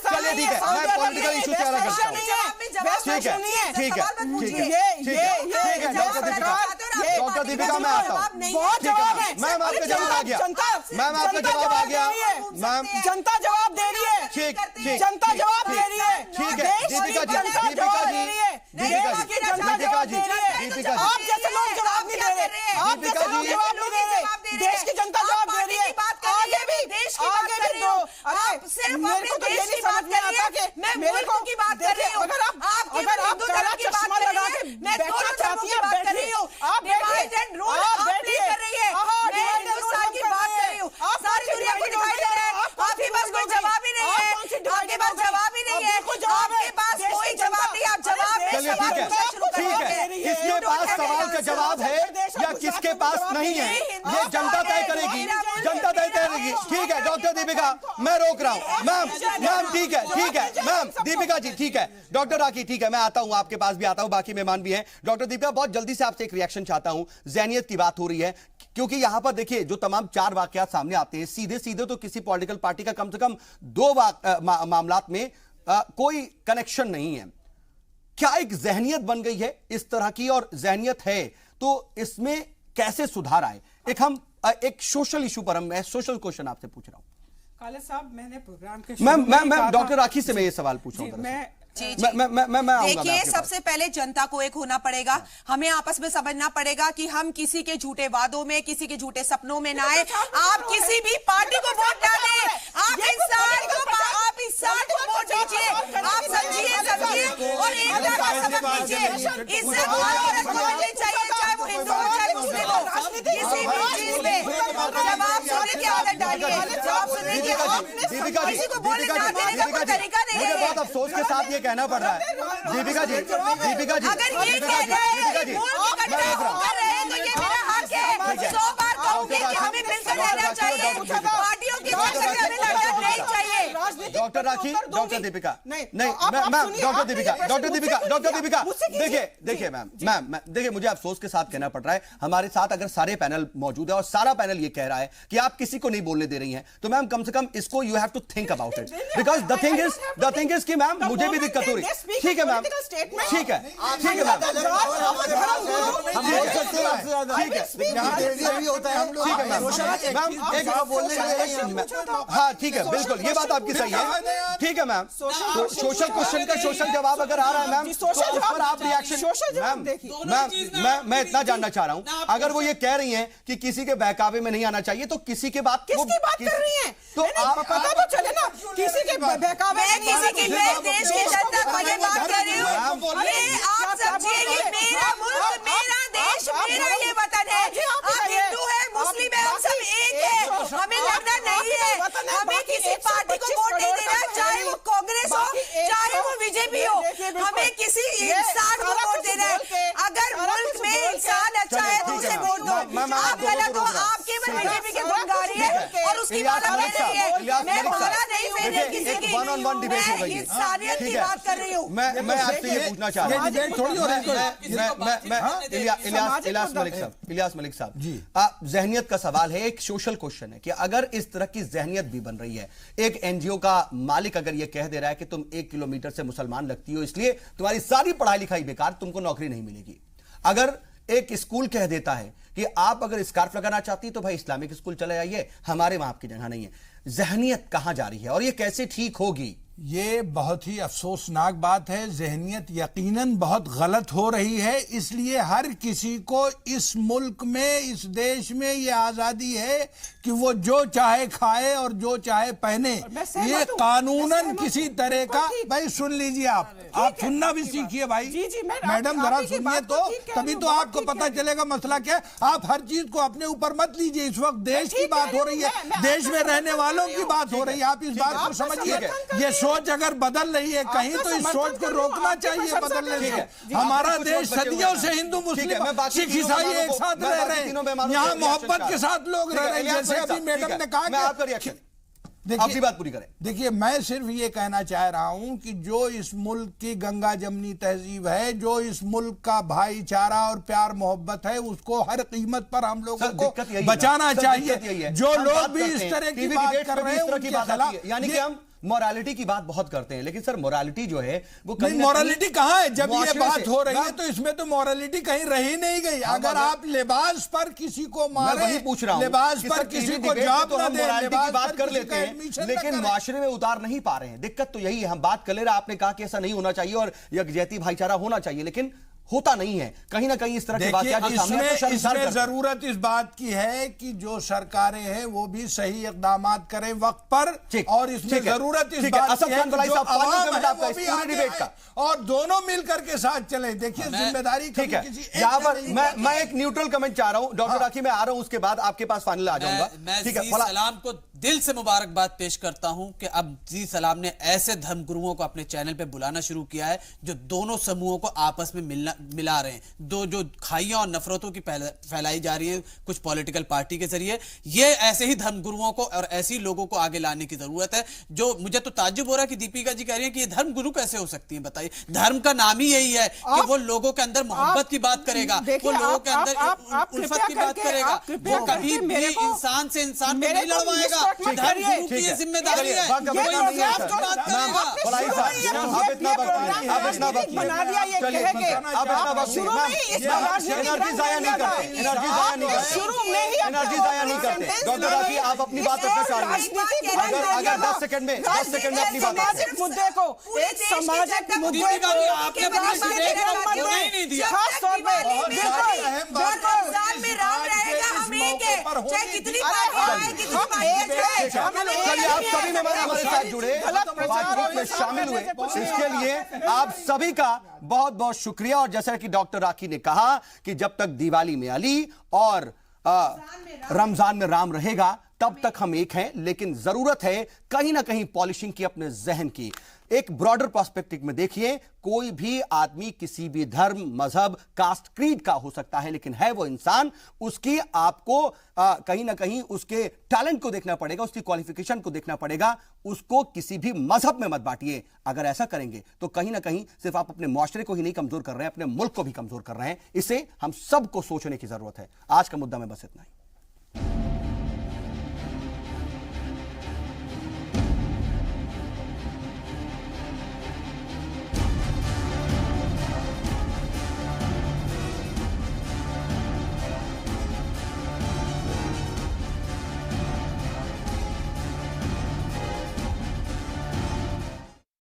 चलिए ठीक है, मैं पॉलिटिकल इशू से अलग हटता हूँ। ठीक है ठीक है ठीक है डॉक्टर दीपिका मैं आता हूँ। मैम आपका जवाब आ गया, मैम आपका जवाब आ गया, मैम जनता जवाब दे रही है। ठीक जनता जवाब दे रही है। ठीक है दीपिका जी, आप जैसे लोग जवाब नहीं दे रहे, आप जैसे लोग जवाब नहीं दे रहे, देश की जनता जवाब दे रही है। आगे भी दो। अरे मेरे को तो ये नहीं समझ में आता कि मेरे को की बात कर रही हूँ। अगर आप काला चश्मा लगा के बैठना चाहती हैं, बैठिए। आप बैठिए, हिंदुस्तान की बात कर रही हूँ, सारी दुनिया को दिखाई दे रहा है। आपके पास कोई जवाब ही नहीं है, आपके पास जवाब ही नहीं है, आपके पास कोई जवाब नहीं। आप जवाब चलिए ठीक है, किसके पास सवाल का जवाब है या किसके पास नहीं है, ये जनता तय करेगी, जनता तय करेगी। ठीक है डॉक्टर दीपिका, मैं रोक रहा हूँ। मैम ठीक है मैम, दीपिका जी ठीक है, डॉक्टर राखी ठीक है, मैं आता हूँ, आपके पास भी आता हूँ, बाकी मेहमान भी हैं। डॉक्टर दीपिका, बहुत जल्दी से आपसे एक रिएक्शन चाहता हूँ। ज़हनियत की बात हो रही है, क्योंकि यहां पर देखिए जो तमाम 4 वाकयात सामने आते हैं, सीधे तो किसी पॉलिटिकल पार्टी का कम से कम 2 मामलात में कोई कनेक्शन नहीं है। क्या एक ज़हनियत बन गई है इस तरह की, और ज़हनियत है तो इसमें कैसे सुधार आए? एक सोशल इशू पर मैं सोशल क्वेश्चन आपसे पूछ रहा हूं। खालिद साहब, मैंने प्रोग्राम के मैं डॉक्टर राखी से मैं ये सवाल पूछ रहा हूं। देखिए, सबसे पहले जनता को एक होना पड़ेगा, हमें आपस में समझना पड़ेगा कि हम किसी के झूठे वादों में, किसी के झूठे सपनों में ना आए। आप किसी भी पार्टी को वोट ना दें, आप इंसान को वोट दीजिए, आप समझिए और एकता का सबक लीजिए। इज्जत हर औरत को मिलनी चाहिए, चाहे वो हिंदू हो चाहे मुस्लिम हो। किसी भी चीज में जब आप सुनने की आदत डालिए, जब आप सुनने की किसी को बोलने ना देने का कोई तरीका नहीं है। बहुत अफसोस के साथ ये कहना पड़ रहा है दीपिका जी, अगर ये कह रहे हैं मूल इकट्ठा कर रहे हैं तो ये मेरा हक है। 100 बार कहूंगी कि हमें मिलकर रहना चाहिए, पार्टियों की चक्कर में हमें लड़ना नहीं चाहिए। डॉक्टर राखी, डॉक्टर दीपिका, नहीं मैम, डॉक्टर दीपिका देखिए मैम देखिए, मुझे अफसोस के साथ कहना पड़ रहा है, हमारे साथ अगर सारे पैनल मौजूद है और सारा पैनल ये कह रहा है कि आप किसी को नहीं बोलने दे रही हैं, तो मैम कम से कम इसको you have to think about it, because the thing is कि मैम मुझे भी दिक्कत हो रही। ठीक है मैम, ठीक है मैम, हाँ ठीक है, बिल्कुल ये बात आपकी सही है। ठीक है मैम, सोशल क्वेश्चन का सोशल जवाब अगर आ रहा है मैम, तो उस पर आप रिएक्शन। मैम मैं इतना जानना चाह रहा हूं, अगर वो ये कह रही हैं कि किसी के बहकावे में नहीं आना चाहिए, तो किसी के बात किसकी बात कर रही हैं? तो आप पता तो चले ना, किसी के बहकावे में किसी की देश की जनता को ये बात कर रही हूँ। ये आप समझिए, ये मेरा मुल्क, मेरा देश, मेरा ये वतन है। आप हिंदू है, मुस्लिम है, हम सब एक है, हमें लड़ना नहीं है। हमें किसी पार्टी को वोट नहीं देना, चाहे वो कांग्रेस हो चाहे वो बीजेपी हो, हमें किसी इंसान को वोट देना है। अगर मुल्क में इंसान अच्छा है तो उसे वोट दो। आप गलत हो, आप केवल बीजेपी के गुनगारी है और उसकी बात कर रही है। मैं माला नहीं फेंक रही किसी की, मैं इंसानियत की बात कर रही हूँ। मैं आपसे ये पूछना चाह रहा हूँ, इलियास मलिक साहब जी, जहनियत का सवाल है, एक सोशल क्वेश्चन है कि अगर इस तरह की जहनियत भी बन रही है, एक एनजीओ का मालिक अगर ये कह दे रहा है कि तुम 1 किलोमीटर से मुसलमान लगती हो, इसलिए तुम्हारी सारी पढ़ाई लिखाई बेकार, तुमको नौकरी नहीं मिलेगी। अगर एक स्कूल कह देता है कि आप अगर स्कार्फ लगाना चाहती तो भाई इस्लामिक स्कूल चले आइए, हमारे वहां आपकी जगह नहीं है, जहनियत कहां जा रही है और ये कैसे ठीक होगी? ये बहुत ही अफसोसनाक बात है। जहनियत यकीनन बहुत गलत हो रही है, इसलिए हर किसी को इस मुल्क में, इस देश में ये आजादी है कि वो जो चाहे खाए और जो चाहे पहने। ये कानूनन किसी तरह का, भाई सुन लीजिए, आप सुनना भी सीखिए भाई। मैडम जरा सुनिए तो, तभी तो आपको पता चलेगा मसला क्या है। आप हर चीज को अपने ऊपर मत लीजिए। इस वक्त देश की बात हो रही है, देश में रहने वालों की बात हो रही है, आप इस बात को समझिए। ये सोच अगर बदल रही है कहीं, तो इस सोच को रोकना चाहिए बदलने से। हमारा देश सदियों से हिंदू मुस्लिम सिख ईसाई एक साथ रह रहे हैं, यहाँ मोहब्बत के साथ लोग रह रहे हैं। जैसे अभी मैडम ने कहा, देखिए बात पूरी करें। देखिए, मैं सिर्फ ये कहना चाह रहा हूं कि जो इस मुल्क की गंगा जमनी तहजीब है, जो इस मुल्क का भाईचारा और प्यार मोहब्बत है, उसको हर कीमत पर हम लोगों को बचाना चाहिए। जो लोग भी इस तरह की बात कर रहे हैं उनके खिलाफ, यानी कि हम मोरालिटी की बात बहुत करते हैं, लेकिन सर मोरालिटी जो है वो नहीं, मोरालिटी कहाँ है? जब ये बात हो रही है तो इसमें तो मोरालिटी कहीं रही नहीं गई। अगर आप लिबास पर किसी को मारे, वही पूछ रहा हूं, लिबास पर किसी को जॉब तो न हम दे, मोरालिटी की बात कर लेते हैं, लेकिन माशरे में उतार नहीं पा रहे हैं। दिक्कत तो यही है, हम बात कर ले रहे, आपने कहा कि ऐसा नहीं होना चाहिए और यकजहती भाईचारा होना चाहिए, लेकिन होता नहीं है। कहीं ना कहीं इस तरह की बात इसमें जरूरत इस बात की है कि जो सरकारें हैं वो भी सही इकदाम करें वक्त पर, और इसमें जरूरत इस बात की है कि जो आवाम है वो भी आगे आए और दोनों मिलकर के साथ चले। देखिए, जिम्मेदारी ठीक है। यहाँ पर मैं एक न्यूट्रल कमेंट चाह रहा हूँ, डॉक्टर राखी मैं आ रहा हूँ, उसके बाद आपके पास फाइनल आ जाऊंगा। ठीक है, सलाम को दिल से मुबारकबाद पेश करता हूं कि अब जी सलाम ने ऐसे धर्मगुरुओं को अपने चैनल पे बुलाना शुरू किया है जो दोनों समूहों को आपस में मिला रहे हैं। दो जो खाइयां और नफरतों की फैलाई जा रही है कुछ पॉलिटिकल पार्टी के जरिए, ये ऐसे ही धर्मगुरुओं को और ऐसे ही लोगों को आगे लाने की जरूरत है। जो मुझे तो ताज्जुब हो रहा है कि दीपिका जी कह रही है कि ये धर्मगुरु कैसे हो सकती है। बताइए, धर्म का नाम ही यही है कि वो लोगों के अंदर मोहब्बत की बात करेगा, वो लोगों के अंदर उल्फत की बात करेगा, वो कभी भी इंसान से इंसान को नहीं लड़वाएगा। धर्मगुरु की जिम्मेदारी है, अब इतना वक्त बना दिया ये कह के अब शुरू में ही इस एनर्जी जाया नहीं करते, शुरू में ही एनर्जी जाया नहीं करते। डॉक्टर राखी, आप अपनी बात रखना चाह रहे हैं, अगर 10 सेकंड में अपनी बात सामाजिक मुद्दे को, एक सामाजिक मुद्दे को खास तौर पे में राम रहेगा, हम एक है, चाहे कितनी चलिए, आप सभी मेहमान हमारे साथ जुड़े, बातचीत में शामिल हुए, इसके लिए आप सभी का बहुत बहुत शुक्रिया। और जैसा कि डॉक्टर राखी ने कहा कि जब तक दिवाली में अली और रमजान में राम रहेगा तब तक हम एक हैं, लेकिन जरूरत है कहीं ना कहीं पॉलिशिंग की अपने जहन की। एक ब्रॉडर पर्सपेक्टिव में देखिए, कोई भी आदमी किसी भी धर्म, मजहब, कास्ट, क्रीड का हो सकता है, लेकिन है वो इंसान। उसकी आपको कहीं ना कहीं उसके टैलेंट को देखना पड़ेगा, उसकी क्वालिफिकेशन को देखना पड़ेगा। उसको किसी भी मजहब में मत बांटिए। अगर ऐसा करेंगे तो कहीं ना कहीं सिर्फ आप अपने मुआशरे को ही नहीं कमजोर कर रहे हैं, अपने मुल्क को भी कमजोर कर रहे हैं। इसे हम सबको सोचने की जरूरत है। आज का मुद्दा में बस इतना ही।